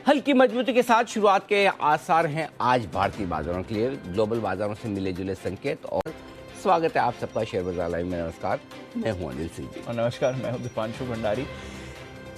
हल्की मजबूती के साथ शुरुआत के आसार हैं आज भारतीय बाजारों के लिए। ग्लोबल बाजारों से मिले जुले संकेत और स्वागत है आप सबका शेयर बाजार लाइव में। नमस्कार, मैं हूं अनिल सिंह जी। और नमस्कार, मैं हूं दीपांशु भंडारी।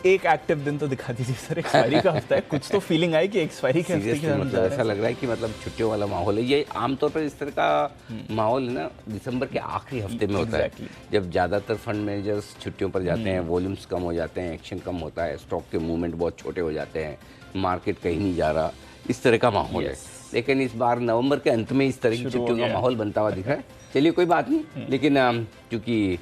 एक एक्टिव दिन तो दिखा दीजिए सर, एक्सपायरी का हफ्ता है, कुछ तो फीलिंग आई कि एक्सपायरी के हफ्ते के मतलब ऐसा लग रहा है कि मतलब छुट्टियों वाला माहौल है। ये आमतौर पर इस तरह का माहौल है ना दिसंबर के आखिरी हफ्ते में होता है, जब ज़्यादातर फंड मैनेजर्स छुट्टियों पर जाते हैं, वॉल्यूम्स कम हो जाते हैं, एक्शन कम होता है, स्टॉक के मूवमेंट बहुत छोटे हो जाते हैं, मार्केट कहीं नहीं जा रहा, इस तरह का माहौल है। लेकिन इस बार नवंबर के अंत में इस तरह की छुट्टियों का माहौल बनता हुआ दिख रहा है। चलिए कोई बात नहीं, लेकिन क्योंकि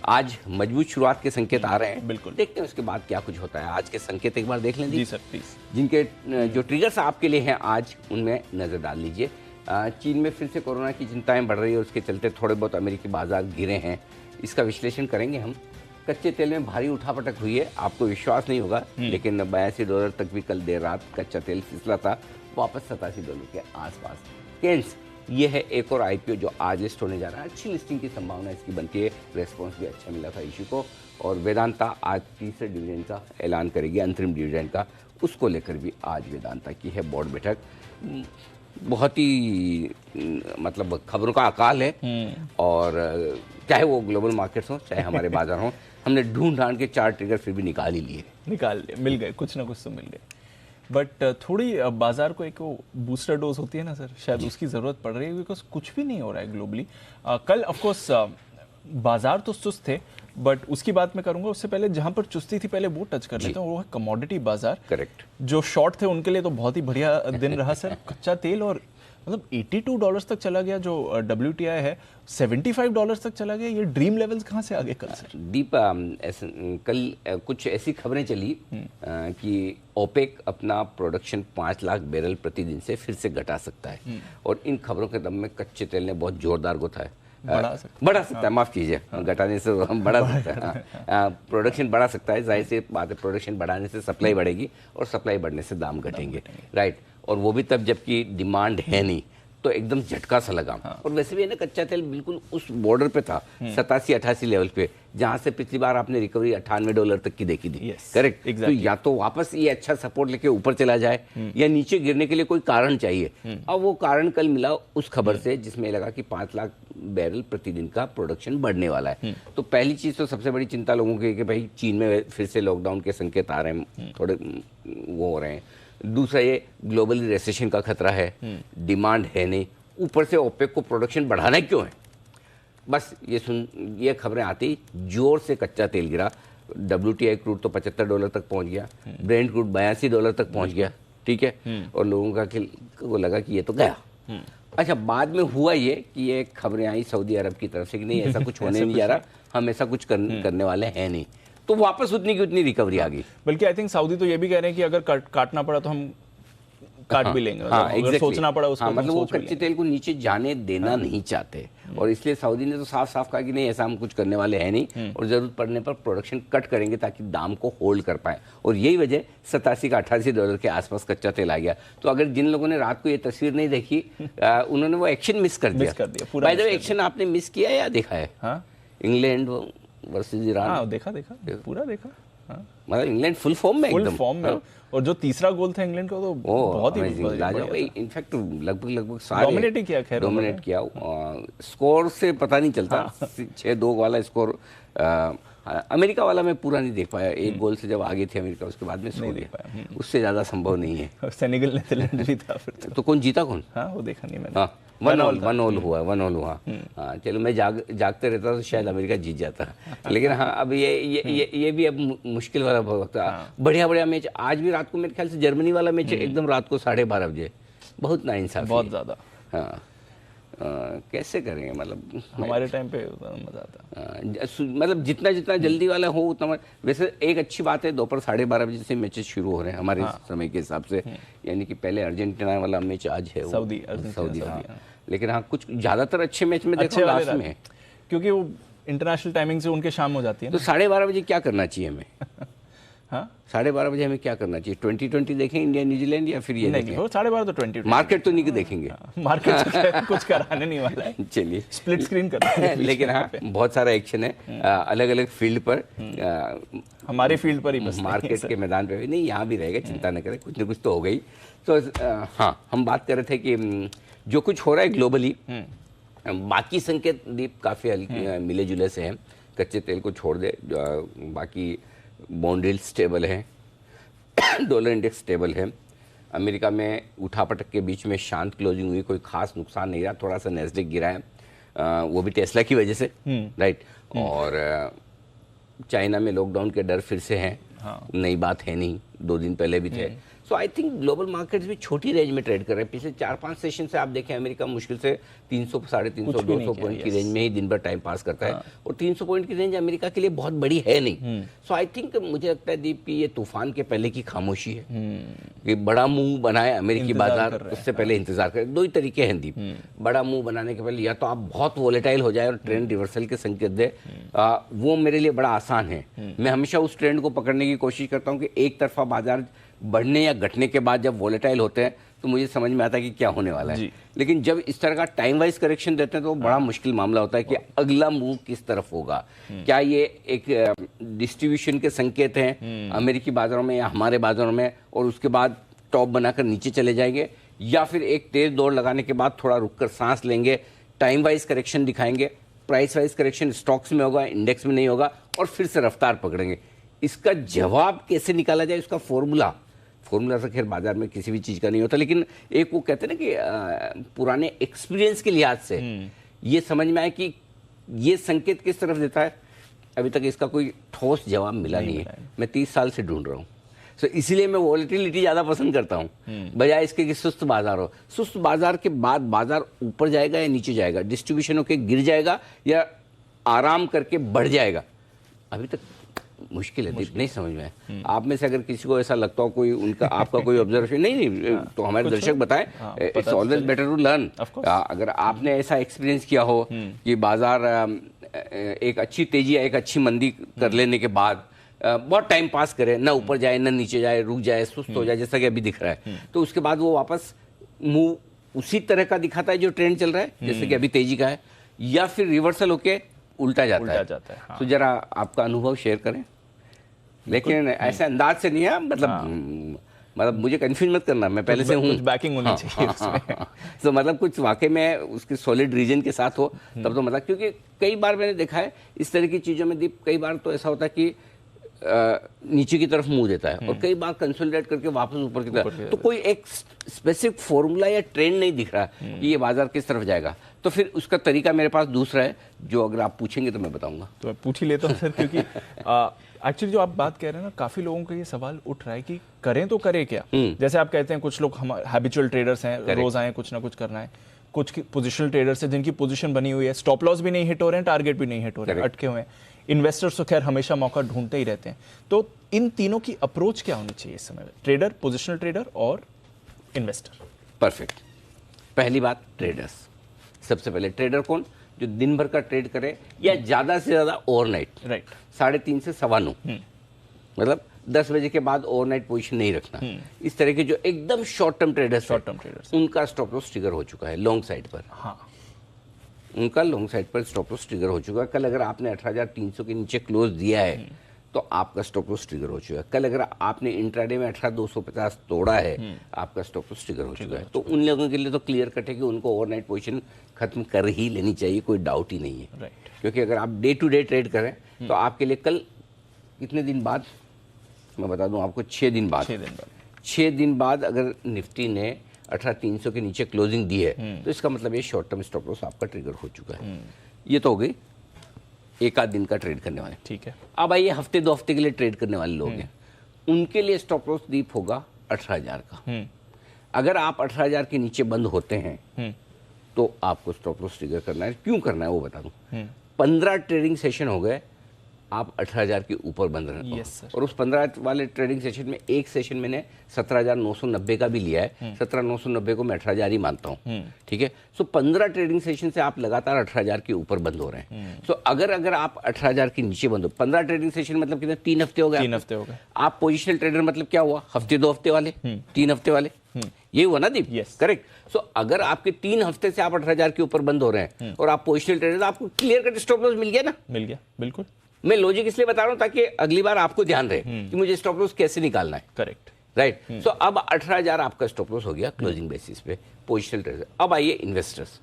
आज मजबूत शुरुआत के संकेत आ रहे हैं, बिल्कुल देखते हैं उसके बाद क्या कुछ होता है। आज के संकेत एक बार देख लें जी सर प्लीज। जिनके जो ट्रिगर्स आपके लिए हैं आज उनमें नजर डाल लीजिए। चीन में फिर से कोरोना की चिंताएं बढ़ रही है, उसके चलते थोड़े बहुत अमेरिकी बाजार गिरे हैं, इसका विश्लेषण करेंगे हम। कच्चे तेल में भारी उठापटक हुई है, आपको विश्वास नहीं होगा, लेकिन $82 तक भी कल देर रात कच्चा तेल फिसला था, वापस $87 के आसपास। केन्स ये है एक और आईपीओ जो आज लिस्ट होने जा रहा है, अच्छी लिस्टिंग की संभावना इसकी बनती है, रेस्पॉन्स भी अच्छा मिला था इशू को। और वेदांता आज तीसरे डिविडेंड का ऐलान करेगी, अंतरिम डिविडेंड का, उसको लेकर भी आज वेदांता की है बोर्ड बैठक। बहुत ही मतलब खबरों का अकाल है, और चाहे वो ग्लोबल मार्केट्स हों चाहे हमारे बाजार हों, हमने ढूंढ ढांड के 4 ट्रिगर फिर भी निकाल ही लिए, मिल गए, कुछ ना कुछ तो मिल गए। बट थोड़ी बाजार को एक बूस्टर डोज होती है ना सर, शायद उसकी ज़रूरत पड़ रही है, बिकॉज कुछ भी नहीं हो रहा है ग्लोबली। कल ऑफकोर्स बाजार तो सुस्त थे, बट उसकी बात मैं करूंगा। उससे पहले जहां पर चुस्ती थी पहले वो टच कर लेता हूँ, वो है कमोडिटी बाजार। करेक्ट। जो शॉर्ट थे उनके लिए तो बहुत ही बढ़िया दिन रहा सर। कच्चा तेल और मतलब $82 तक चला गया, जो WTI है $75 तक चला गया। ये ड्रीम लेवल्स कहाँ से आ गए कल सर? दीप कल कुछ ऐसी खबरें चली कि ओपेक अपना प्रोडक्शन 5 लाख बैरल प्रतिदिन से फिर से घटा सकता है, और इन खबरों के दम में कच्चे तेल ने बहुत जोरदार गुथा है, बढ़ा सकता है, माफ कीजिए, घटाने से हम बढ़ा सकता है, प्रोडक्शन बढ़ा सकता है। जाहिर सी बात है, प्रोडक्शन बढ़ाने से सप्लाई बढ़ेगी और सप्लाई बढ़ने से दाम घटेंगे, राइट। और वो भी तब जबकि डिमांड है नहीं, तो एकदम झटका सा लगा। और वैसे भी है ना, कच्चा तेल बिल्कुल उस बॉर्डर पे था, 87-88 लेवल पे, जहां से पिछली बार आपने रिकवरी $98 तक की देखी थी, करेक्ट। तो या तो वापस ये अच्छा सपोर्ट लेके ऊपर चला जाए, या नीचे गिरने के लिए कोई कारण चाहिए। अब वो कारण कल मिला उस खबर से, जिसमें लगा कि 5 लाख बैरल प्रतिदिन का प्रोडक्शन बढ़ने वाला है। तो पहली चीज तो सबसे बड़ी चिंता लोगों की कि भाई चीन में फिर से लॉकडाउन के संकेत आ रहे हैं, थोड़े वो हो रहे हैं। दूसरा ये ग्लोबली रिसेशन का खतरा है, डिमांड है नहीं, ऊपर से ओपेक को प्रोडक्शन बढ़ाना क्यों है। बस ये खबरें आती जोर से कच्चा तेल गिरा। WTI क्रूड तो $75 तक पहुंच गया, ब्रेंट क्रूड $82 तक पहुंच गया, ठीक है। और लोगों को लगा कि ये तो गया। अच्छा, बाद में हुआ ये कि ये खबरें आई सऊदी अरब की तरफ से कि नहीं ऐसा कुछ होने नहीं जा रहा, हम ऐसा कुछ करने वाले हैं नहीं, तो वापस उतनी की उतनी रिकवरी आ गई। बल्कि आई थिंक सऊदी तो ये भी कह रहे हैं कि अगर काटना पड़ा तो हम काट भी लेंगे। अगर सोचना पड़ा उसको, मतलब वो कच्चे तेल को नीचे जाने देना नहीं चाहते, और इसलिए सऊदी ने तो साफ साफ कहा कि नहीं ऐसा हम कुछ करने वाले हैं नहीं, और जरूरत पड़ने पर प्रोडक्शन कट करेंगे ताकि दाम को होल्ड कर पाए। और यही वजह $87 का $88 के आसपास कच्चा तेल आ गया। तो अगर जिन लोगों ने रात को ये तस्वीर नहीं देखी, उन्होंने वो एक्शन मिस कर दिया। बाय द वे, एक्शन आपने मिस किया या देखा है? इंग्लैंड वर्सेस ईरान देखा पूरा देखा। मतलब इंग्लैंड फुल फॉर्म में, और जो तीसरा गोल था इंग्लैंड का तो बहुत ही इनफैक्ट लगभग सारे डोमिनेट किया। स्कोर से पता नहीं चलता, 6-2 वाला स्कोर। अमेरिका वाला मैं पूरा नहीं देख पाया, एक गोल से जब आगे थे अमेरिका, उसके बाद में नहीं देख पाया, उससे ज्यादा संभव नहीं है। सेनेगल ने जीता फिर तो कौन जीता कौन? वो देखा नहीं मैंने। 1-1 हुआ। चलो, मैं जागते रहता तो शायद अमेरिका जीत जाता, लेकिन हाँ अब ये भी अब मुश्किल वाला वक्त। बढ़िया मैच आज भी रात को, मेरे ख्याल से जर्मनी वाला मैच एकदम रात को 12:30 बजे, बहुत नाइंसाफी, बहुत ज्यादा। हाँ, कैसे करेंगे, मतलब हमारे टाइम पे मजा आता। मतलब जितना जल्दी वाला हो उतना। वैसे एक अच्छी बात है, दोपहर 12:30 बजे से मैचेस शुरू हो रहे हैं हमारे समय के हिसाब से, यानी कि पहले अर्जेंटीना वाला मैच आज है, सऊदी। लेकिन हाँ कुछ ज्यादातर अच्छे मैच में देखो लास्ट में, क्योंकि वो इंटरनेशनल टाइमिंग से उनके शाम हो जाती है। तो 12:30 बजे क्या करना चाहिए हमें? हाँ 12:30 बजे हमें क्या करना चाहिए? 2020 देखें इंडिया न्यूजीलैंड या फिर ये नहीं देखें? वो 12:30 तो 20 मार्केट तो नहीं देखेंगे। मार्केट कुछ कराने नहीं वाला है, चलिए स्प्लिट स्क्रीन कर लेकिन हाँ बहुत सारा एक्शन है अलग अलग फील्ड पर। हमारे फील्ड पर ही बस मार्केट के मैदान पे नहीं, यहाँ भी रहेगा, चिंता न करें, कुछ न कुछ तो हो गई। तो हाँ हम बात कर रहे थे कि जो कुछ हो रहा है ग्लोबली, बाकी संकेत दीप काफ़ी मिले जुले से हैं। कच्चे तेल को छोड़ दे, बाकी बॉन्ड यील्ड स्टेबल है, डॉलर इंडेक्स स्टेबल है। अमेरिका में उठापटक के बीच में शांत क्लोजिंग हुई, कोई खास नुकसान नहीं रहा, थोड़ा सा नेस्डेक गिरा है, वो भी टेस्ला की वजह से, राइट। और चाइना में लॉकडाउन के डर फिर से हैं, नई बात है नहीं, 2 दिन पहले भी थे। सो आई थिंक ग्लोबल मार्केट्स भी छोटी रेंज में ट्रेड कर रहे हैं। पिछले 4-5 सेशन से आप देखें अमेरिका मुश्किल से 300, 350, 200 पॉइंट की रेंज में ही दिन भर टाइम पास करता है, और 300 पॉइंट की रेंज अमेरिका के लिए बहुत बड़ी है नहीं। सो आई थिंक मुझे लगता है दीप की ये तूफान के पहले की खामोशी है कि बड़ा मुंह बनाए अमेरिकी बाजार, उससे पहले इंतजार करें। 2 ही तरीके हैं दीप, बड़ा मुंह बनाने के पहले या तो आप बहुत वोलेटाइल हो जाए और ट्रेंड रिवर्सल के संकेत दे, वो मेरे लिए बड़ा आसान है। मैं हमेशा उस ट्रेंड को पकड़ने की कोशिश करता हूँ कि एक तरफा बाजार बढ़ने या घटने के बाद जब वोलेटाइल होते हैं तो मुझे समझ में आता है कि क्या होने वाला है। लेकिन जब इस तरह का टाइम वाइज करेक्शन देते हैं तो बड़ा मुश्किल मामला होता है कि अगला मूव किस तरफ होगा। क्या ये एक डिस्ट्रीब्यूशन के संकेत हैं अमेरिकी बाजारों में या हमारे बाजारों में, और उसके बाद टॉप बनाकर नीचे चले जाएंगे, या फिर एक तेज दौड़ लगाने के बाद थोड़ा रुककर सांस लेंगे, टाइम वाइज करेक्शन दिखाएंगे, प्राइस वाइज करेक्शन स्टॉक्स में होगा, इंडेक्स में नहीं होगा, और फिर से रफ्तार पकड़ेंगे। इसका जवाब कैसे निकाला जाए, इसका फॉर्मूला से खैर बाजार में किसी भी चीज़ का नहीं होता, लेकिन एक वो कहते हैं ना कि पुराने एक्सपीरियंस के लिहाज से ये समझ में आया कि ये संकेत किस तरफ देता है। अभी तक इसका कोई ठोस जवाब मिला नहीं है। मैं 30 साल से ढूंढ रहा हूँ। सो इसीलिए मैं वॉलेटिलिटी ज़्यादा पसंद करता हूँ, बजाय इसके कि सुस्त बाजार हो। सुस्त बाजार के बाद बाजार ऊपर जाएगा या नीचे जाएगा, डिस्ट्रीब्यूशन होकर गिर जाएगा या आराम करके बढ़ जाएगा, अभी तक मुश्किल है, नहीं समझ में। आप में से अगर किसी को ऐसा लगता हो, कोई उनका आपका कोई ऑब्जर्वेशन नहीं तो हमारे दर्शक बताएं। It's always better to learn. अगर आपने ऐसा एक्सपीरियंस किया हो कि बाजार एक अच्छी तेजी या एक अच्छी मंदी कर लेने के बाद बहुत टाइम पास करे, ना ऊपर जाए ना नीचे जाए, रुक जाए, सुस्त हो जाए, जैसा कि अभी दिख रहा है, तो उसके बाद वो वापस मूव उसी तरह का दिखाता है जो ट्रेंड चल रहा है, जैसे कि अभी तेजी का है, या फिर रिवर्सल होके उल्टा जाता है। तो जरा आपका अनुभव शेयर करें, लेकिन ऐसे अंदाज से नहीं है, मतलब मुझे कंफ्यूज मत करना, मैं पहले से हूँ, कुछ बैकिंग होनी चाहिए उसमें। तो मतलब कुछ वाकई में उसके सॉलिड रीजन के साथ हो तब तो मतलब, क्योंकि कई बार मैंने देखा है इस तरह की चीज़ों में दीप, कई बार तो ऐसा होता है कि नीचे की तरफ मुंह देता है और कई बार कंसोलिडेट करके वापस ऊपर की तरफ, तो कोई एक स्पेसिफिक फॉर्मूला या ट्रेंड नहीं दिख रहा कि ये बाजार किस तरफ जाएगा। तो फिर उसका तरीका मेरे पास दूसरा है, जो अगर आप पूछेंगे तो मैं बताऊंगा। तो मैं पूछ ही लेता हूँ सर, क्योंकि एक्चुअली जो आप बात कह रहे हैं ना, काफी लोगों का ये सवाल उठ रहा है कि करें तो करें क्या। जैसे आप कहते हैं कुछ लोग हम हैबिचुअल ट्रेडर्स हैं, रोज आए कुछ ना कुछ करना है, कुछ पोजिशनल ट्रेडर्स हैं जिनकी पोजीशन बनी हुई है, स्टॉप लॉस भी नहीं हिट हो रहे हैं, टारगेट भी नहीं हिट हो रहे हैं, अटके हुए हैं। इन्वेस्टर्स तो खैर हमेशा मौका ढूंढते ही रहते हैं। तो इन तीनों की अप्रोच क्या होनी चाहिए इस समय में, ट्रेडर, पोजिशनल ट्रेडर और इन्वेस्टर? परफेक्ट। पहली बात, ट्रेडर्स। सबसे पहले ट्रेडर कौन? जो दिन भर का ट्रेड करे या ज्यादा से ज्यादा ओवरनाइट, राइट, 3:30 से 9:15, मतलब 10 बजे के बाद ओवरनाइट पोजीशन नहीं रखना। इस तरह के जो एकदम शॉर्ट टर्म ट्रेडर्स, उनका स्टॉप लॉस ट्रिगर हो चुका है लॉन्ग साइड पर। हाँ, उनका लॉन्ग साइड पर स्टॉप लॉस ट्रिगर हो चुका है। कल अगर आपने 18,300 के नीचे क्लोज दिया है तो आपका स्टॉप लॉस ट्रिगर हो चुका है। कल अगर आपने इंट्राडे में 18,250 तोड़ा है, आपका स्टॉप लॉस ट्रिगर हो चुका है। तो उन लोगों के लिए तो क्लियर कट है कि उनको ओवरनाइट पोजीशन खत्म कर ही लेनी चाहिए, कोई डाउट ही नहीं है। राइट, क्योंकि अगर आप डे टू डे ट्रेड करें तो आपके लिए कल कितने दिन बाद, मैं बता दूं आपको, 6 दिन बाद, 6 दिन बाद अगर निफ्टी ने 18,300 के नीचे क्लोजिंग दी है तो इसका मतलब ये शॉर्ट टर्म स्टॉप लॉस आपका ट्रिगर हो चुका है। ये तो हो गई एक आध दिन का ट्रेड करने वाले। ठीक है। अब आइए हफ्ते 2 हफ्ते के लिए ट्रेड करने वाले लोग हैं, उनके लिए स्टॉप लॉस दीप होगा 18,000 का। अगर आप 18,000 के नीचे बंद होते हैं तो आपको स्टॉप लॉस ट्रिगर करना है। क्यों करना है वो बता दूं। 15 ट्रेडिंग सेशन हो गए, आप 18,000 के ऊपर बंद रहे Yes, sir. और उस 15 वाले ट्रेडिंग सेशन में एक सेशन मैंने 17,990 का भी लिया है। 17,990 को मैं 18,000 ही मानता हूँ, ठीक है। सो 15 ट्रेडिंग सेशन से आप लगातार 18,000 के ऊपर बंद हो रहे हैं। सो अगर आप 18,000 के नीचे बंद हो, 15 ट्रेडिंग सेशन मतलब कितने, 3 हफ्ते हो गए, 3 हफ्ते हो गए। आप पोजिशनल ट्रेडर मतलब क्या हुआ, हफ्ते 2 हफ्ते वाले, 3 हफ्ते वाले, ये हुआ ना दीप? Yes. करेक्ट। सो अगर आपके 3 हफ्ते से आप 18,000 के ऊपर बंद हो रहे हैं और आप पोजिशनल ट्रेडर, आपको क्लियर कट स्टॉप लॉस मिल गया ना। मिल गया, बिल्कुल। मैं लॉजिक इसलिए बता रहा हूं ताकि अगली बार आपको ध्यान रहे कि मुझे स्टॉप लॉस कैसे निकालना है। करेक्ट। राइट। सो अब 18,000 आपका स्टॉप लॉस हो गया क्लोजिंग बेसिस पे पोजिशनल ट्रेडर। अब आइए इन्वेस्टर्स।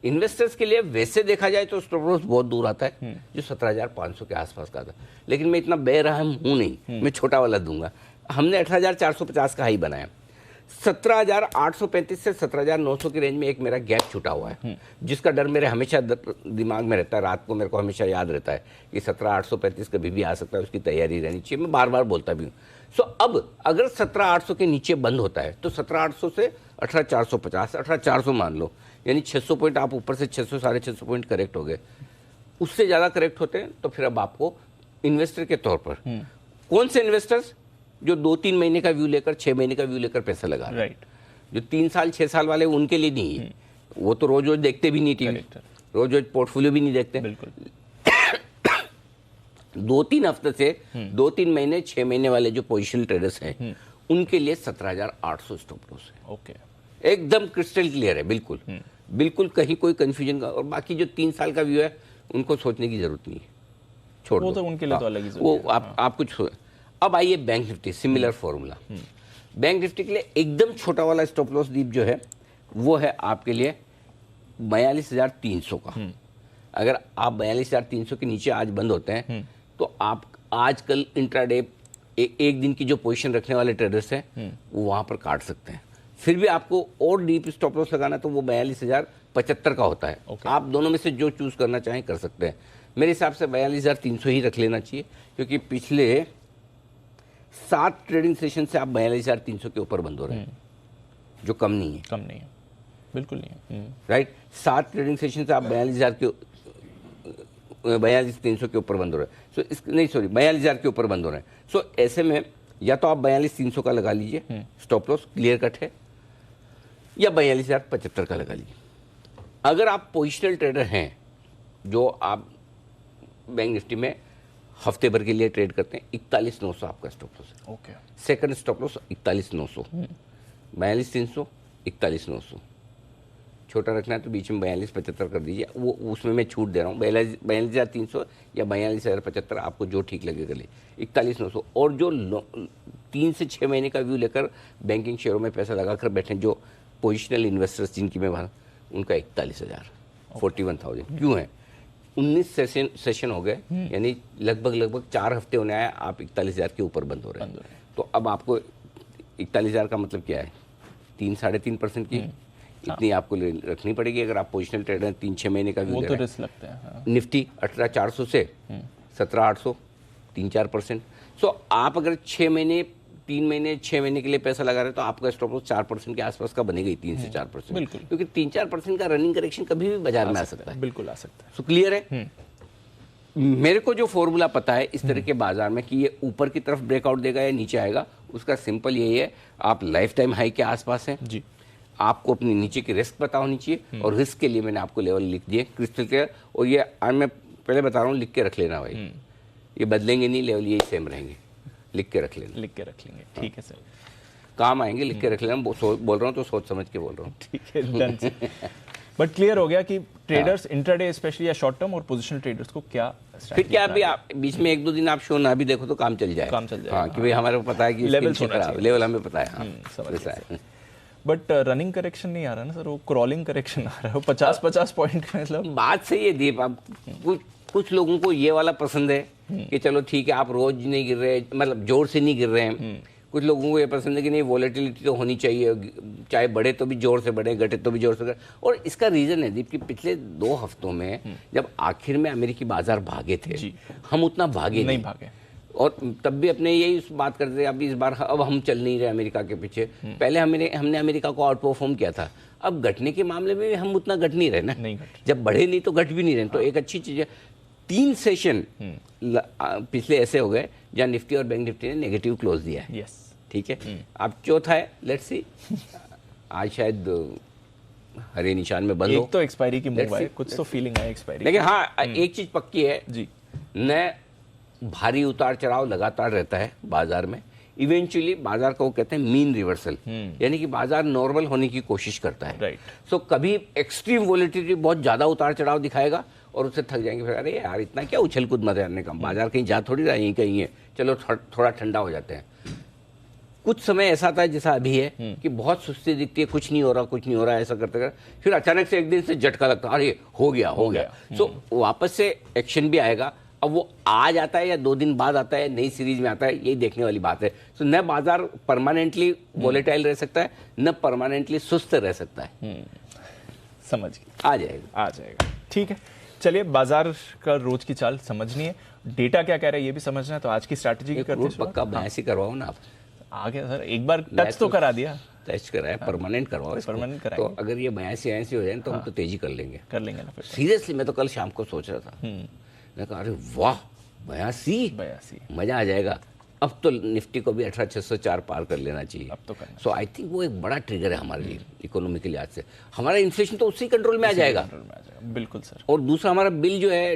इन्वेस्टर्स के लिए वैसे देखा जाए तो स्टॉप लॉस बहुत दूर आता है, जो 17,500 के आसपास का था। लेकिन मैं इतना बेरहम हूं नहीं, मैं छोटा वाला दूंगा। हमने 18,450 का हाई बनाया। 17,835 से 17,900 की रेंज में एक मेरा गैप छूटा हुआ है, जिसका डर मेरे हमेशा दिमाग में रहता है। रात को मेरे को हमेशा याद रहता है कि 17,835 कभी भी आ सकता है, उसकी तैयारी रहनी चाहिए। मैं बार बार बोलता भी हूँ। सो अब अगर 17,800 के नीचे बंद होता है तो 17,800 से 18,450, 18,400 मान लो, यानी 600 पॉइंट आप ऊपर से 600 साढ़े 600 पॉइंट करेक्ट हो गए। उससे ज़्यादा करेक्ट होते हैं तो फिर अब आपको इन्वेस्टर के तौर पर, कौन से इन्वेस्टर्स जो 2-3 महीने का व्यू लेकर, 6 महीने का व्यू लेकर पैसा लगा रहे हैं, राइट। जो 3 साल 6 साल वाले उनके लिए नहीं है। वो तो रोज रोज देखते भी नहीं टीवी, रोज रोज पोर्टफोलियो भी नहीं देखते। बिल्कुल। 2-3 हफ्ते से 2-3 महीने 6 महीने वाले जो पोजिशनल ट्रेडर्स हैं, उनके लिए 17,800 स्टॉप लॉस है। ओके। एकदम क्रिस्टल क्लियर है, बिल्कुल बिल्कुल, कहीं कोई कंफ्यूजन का। और बाकी जो 3 साल का व्यू है उनको सोचने की जरूरत नहीं है, छोड़ वो दो। तो उनके लिए तो अलग ही वो आप कुछ। अब आइए bank Nifty, similar formula. Bank Nifty के लिए एकदम छोटा वाला स्टॉप लॉस दीप जो है वो है आपके लिए 42,300 का। अगर आप 42,300 के नीचे आज बंद होते हैं तो आप आजकल इंट्राडे एक दिन की जो पोजीशन रखने वाले ट्रेडर्स हैं वो वहां पर काट सकते हैं। फिर भी आपको और डीप स्टॉप लॉस लगाना तो वो 42,075 का होता है। आप दोनों में से जो चूज करना चाहें कर सकते हैं। मेरे हिसाब से 42,300 ही रख लेना चाहिए, क्योंकि पिछले 7 ट्रेडिंग सेशन से आप 42,300 के ऊपर बंद हो रहे हैं, जो कम नहीं है। कम नहीं है, बिल्कुल नहीं है। राइट। 7 ट्रेडिंग सेशन से आप 42,300 के ऊपर बंद हो रहे हैं। सो इस नहीं सॉरी 42,000 के ऊपर बंद हो रहे हैं। सो ऐसे में या तो आप 42,300 का लगा लीजिए स्टॉप लॉस, क्लियर कट है, या 42,075 का लगा लीजिए। अगर आप पोजिशनल ट्रेडर हैं जो आप बैंक निफ्टी में हफ्ते भर के लिए ट्रेड करते हैं, 41,900 आपका स्टॉप लॉस है। ओके। Second stop loss 41,900, 42,300, 41,900। छोटा रखना है तो बीच में 42,75 कर दीजिए। वो उसमें मैं छूट दे रहा हूँ, 42,300 या 42,075, आपको जो ठीक लगेगा ले। 41,900। और जो 3 से 6 महीने का व्यू लेकर बैंकिंग शेयरों में पैसा लगाकर बैठे जो पोजिशनल इन्वेस्टर्स जिनकी मैं बात, उनका 41,000, 41,000 क्यों है? 19 सेशन हो गए, यानी लगभग 4 हफ्ते होने आए, आप 41,000 के ऊपर बंद हो रहे हैं। तो अब आपको 41,000 का मतलब क्या है? 3-3.5% की इतनी आपको रखनी पड़ेगी अगर आप पोजिशनल ट्रेडर 3-6 महीने का व्यू वो ले तो रहे हैं। रिस्क लगता है। हाँ। निफ्टी 18,400 से 17,800, 3-4%। सो आप अगर 6 महीने 3 महीने 6 महीने के लिए पैसा लगा रहे हैं तो आपका स्टॉप लॉस 4% के आसपास का बनेगा ही, 3 से 4%। बिल्कुल। क्योंकि 3-4% का रनिंग करेक्शन कभी भी बाजार में आ सकता है। बिल्कुल आ सकता है। सो क्लियर है? मेरे को जो फॉर्मूला पता है इस तरह के बाजार में कि ये ऊपर की तरफ ब्रेकआउट देगा या नीचे आएगा, उसका सिंपल यही है, आप लाइफ टाइम हाई के आसपास हैं जी। आपको अपनी नीचे की रिस्क पता होनी चाहिए, और रिस्क के लिए मैंने आपको लेवल लिख दिए क्रिस्टल क्लियर। और ये आज मैं पहले बता रहा हूँ, लिख के रख लेना भाई, ये बदलेंगे नहीं, लेवल यही सेम रहेंगे, लिख के रख लेना। लिख के रख लेंगे, ठीक है सर। काम आएंगे, लिख के रख लेना। बोल रहा हूँ तो सोच समझ के बोल रहा हूँ। ठीक है, डन सर। बट क्लियर हो गया कि ट्रेडर्स इंट्राडे स्पेशली या शॉर्ट टर्म और पोजिशनल ट्रेडर्स को क्या फिर क्या, अभी आप बीच में 1-2 दिन आप शो ना भी देखो तो काम चल जाए। काम चल जाएगा। हाँ, कि भाई हमारे को पता है कि लेवल होना चाहिए। लेवल हमें पता है। हाँ, समझ ऐसा गया है। बट रनिंग करेक्शन नहीं आ रहा ना सर, वो क्रॉलिंग करेक्शन आ रहा है, वो 50-50 पॉइंट का मतलब। बात सही है दीप। अब कुछ लोगों को ये वाला पसंद है कि चलो ठीक है, आप रोज नहीं गिर रहे, मतलब जोर से नहीं गिर रहे हैं। कुछ लोगों को ये पसंद है कि नहीं, वॉलेटिलिटी तो होनी चाहिए, चाहे बढ़े तो भी जोर से बढ़े, घटे तो भी जोर से घटे। और इसका रीजन है दीप कि पिछले 2 हफ्तों में जब आखिर में अमेरिकी बाजार भागे थे, हम उतना भागे नहीं भागे, और तब भी अपने यही बात करते थे, अब इस बार अब हम चल नहीं रहे अमेरिका के पीछे। पहले हमने अमेरिका को आउट परफॉर्म किया था, अब घटने के मामले में हम उतना घट नहीं रहे ना। नहीं घट। जब बढ़े नहीं तो घट भी नहीं रहे, तो एक अच्छी चीज़ है। 3 सेशन पिछले ऐसे हो गए जहां निफ्टी और बैंक निफ्टी ने नेगेटिव क्लोज दिया है। यस, ठीक है, अब चौथा है, लेट्स सी, आज शायद हरे निशान में बंद हो, एक तो एक्सपायरी की Let's मूव है, see, कुछ तो फीलिंग है एक्सपायरी। लेकिन हाँ एक चीज पक्की है जी, न भारी उतार चढ़ाव लगातार रहता है बाजार में। इवेंचुअली बाजार को कहते हैं मीन रिवर्सल, यानी कि बाजार नॉर्मल होने की कोशिश करता है। राइट। सो कभी एक्सट्रीम वोलेटिलिटी बहुत ज्यादा उतार चढ़ाव दिखाएगा और उससे थक जाएंगे, फिर अरे यार इतना क्या उछल कूद मत करने का, बाजार कहीं जा थोड़ी रहा, यहीं कहीं है, चलो थोड़ा ठंडा हो जाते हैं। कुछ समय ऐसा था जैसा अभी है कि बहुत सुस्ती दिखती है, कुछ नहीं हो रहा ऐसा करते करते फिर अचानक से एक दिन से झटका लगता है, अरे हो गया। सो वापस से एक्शन भी आएगा। अब वो आज आता है या 2 दिन बाद आता है, नई सीरीज में आता है, यही देखने वाली बात है। सो न बाजार परमानेंटली वोलेटाइल रह सकता है, न परमानेंटली सुस्त रह सकता है। समझ गए, आ जाएगा। ठीक है, चलिए बाजार का रोज की चाल समझनी है, डेटा क्या कह रहा है ये भी समझना है, तो आज की स्ट्रैटेजी की करते हैं शुरुआत। पक्का बयासी करवाओ ना आप। आ गया सर, एक बार टच तो करा दिया, टच कराया, परमानेंट करवाओ इसको। परमानेंट तो कराएंगे, अगर ये 82 हो जाए तो हम तो तेजी कर लेंगे ना फिर। सीरियसली। मैं तो कल शाम को सोच रहा था, मैं कहा अरे वाह 82 मजा आ जाएगा। अब तो निफ्टी को भी 18,604 पार कर लेना चाहिए। अब तो करना। सो आई थिंक वो एक बड़ा ट्रिगर है हमारे लिए इकोनॉमी के लिहाज से। हमारा इन्फ्लेशन तो उसी कंट्रोल में आ जाएगा। बिल्कुल सर। और दूसरा हमारा बिल जो है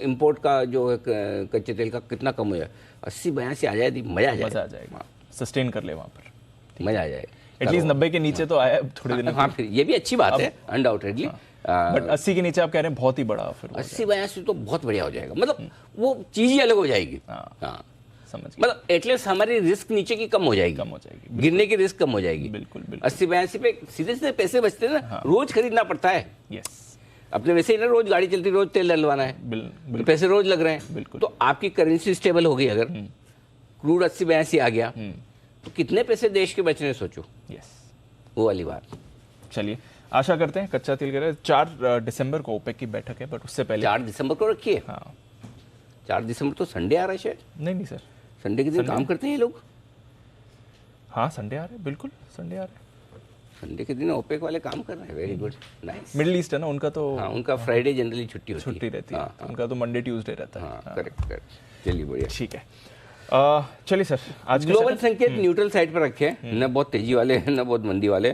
इंपोर्ट का जो है कच्चे तेल का कितना कम हो जाए, 80-82 आ जाए, मजा आ जाएगा। सस्टेन कर ले वहां पर, मजा आ जाएगा। एटलीस्ट 90 के नीचे तो आया थोड़े दिन। हाँ, फिर ये भी अच्छी बात है अनडाउटेडली। बट 80 के नीचे आप कह रहे हैं बहुत ही बड़ा फिर 80-82 तो बहुत बढ़िया हो जाएगा, मतलब वो चीज ही अलग हो जाएगी। हाँ, समझ गए। मतलब एटलीस्ट हमारी रिस्क नीचे की कम हो जाएगी, गिरने की रिस्क कम हो जाएगी। बिल्कुल 80-82 पे सीधे सीधे पैसे बचते हैं ना, रोज खरीदना पड़ता है। यस, अपने वैसे ही ना रोज गाड़ी चलती, रोज तेल डलवाना है, तो पैसे रोज लग रहे हैं। बिल्कुल। तो आपकी करेंसी स्टेबल हो गई, अगर क्रूड 80-82 आ गया तो कितने पैसे देश के बच रहे हैं सोचो। यस, वो वाली बात। चलिए आशा करते हैं कच्चा तेल गिरा। 4 दिसंबर को ओपेक की बैठक है, बट उससे पहले 4 दिसंबर को रखिए। हाँ, 4 दिसंबर तो संडे आ रहा है शायद। नहीं सर, संडे के दिन काम करते हैं ये लोग। हाँ संडे आ रहे हैं, बिल्कुल संडे आ रहे हैं। संडे के दिन ओपेक वाले काम कर रहे हैं, very good, nice. Middle east है ना उनका, तो हाँ, उनका फ्राइडे जनरली छुट्टी रहती है। हाँ, उनका तो मंडे ट्यूसडे रहता है। हाँ, करेक्ट। चलिए बढ़िया, ठीक है। चलिए सर, आज ग्लोबल संकेत न्यूट्रल साइड पर रखे हैं, न बहुत तेजी वाले हैं न बहुत मंदी वाले।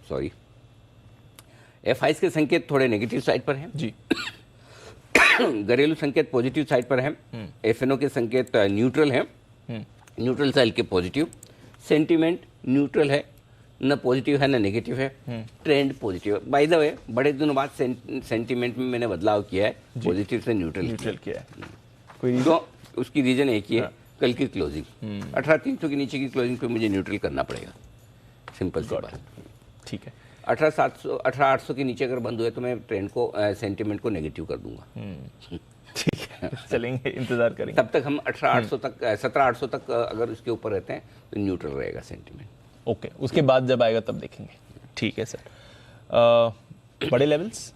सॉरी, FIs के संकेत थोड़े नेगेटिव साइड पर हैं जी। घरेलू संकेत पॉजिटिव साइड पर हैं। FNO के संकेत न्यूट्रल हैं, न्यूट्रल साइड के पॉजिटिव। सेंटीमेंट न्यूट्रल है, न पॉजिटिव है न नेगेटिव है। ट्रेंड पॉजिटिव है। बाय द वे बड़े दिनों बाद सेंटीमेंट में मैंने बदलाव किया है, पॉजिटिव से न्यूट्रल किया है। कोई तो उसकी रीजन एक ही है, कल की क्लोजिंग 18,300 के नीचे की क्लोजिंग पे मुझे न्यूट्रल करना पड़ेगा, सिंपल सी बात। ठीक है। 18,800 के नीचे अगर बंद हुए तो मैं ट्रेंड को सेंटीमेंट को नेगेटिव कर दूंगा। ठीक है, चलेंगे, इंतजार करेंगे। तब तक हम 18,800 तक 17,800 तक अगर उसके ऊपर रहते हैं तो न्यूट्रल रहेगा सेंटीमेंट। ओके, उसके बाद जब आएगा तब देखेंगे। ठीक है सर। बड़े लेवल्स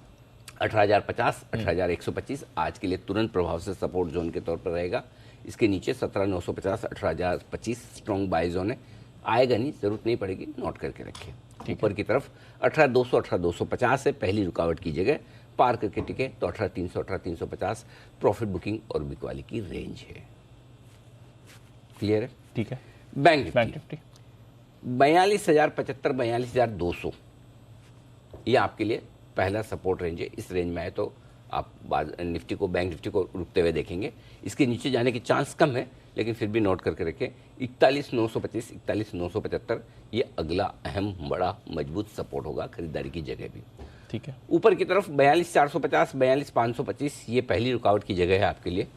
18,050, 18,125 आज के लिए तुरंत प्रभाव से सपोर्ट जोन के तौर पर रहेगा। इसके नीचे 17,950, 18,025 स्ट्रॉन्ग बाय जोन है। आएगा नहीं, जरूरत नहीं पड़ेगी, नोट करके रखिए। ऊपर की तरफ 18,200, 18,250 है पहली रुकावट की जगह, पार करके टिके तो 18,300, 18,350 प्रॉफिट बुकिंग और बिकवाली की रेंज है। क्लियर है? ठीक है। बैंक निफ्टी 42,075, 42,200 ये आपके लिए पहला सपोर्ट रेंज है। इस रेंज में आए तो आप निफ्टी को, बैंक निफ्टी को रुकते हुए देखेंगे। इसके नीचे जाने के चांस कम है, लेकिन फिर भी नोट करके रखें। 41,925, 41,975 ये अगला अहम बड़ा मजबूत सपोर्ट होगा खरीदारी की जगह भी। ठीक है। ऊपर की तरफ 42,450, 42,525 ये पहली रुकावट की जगह है आपके लिए।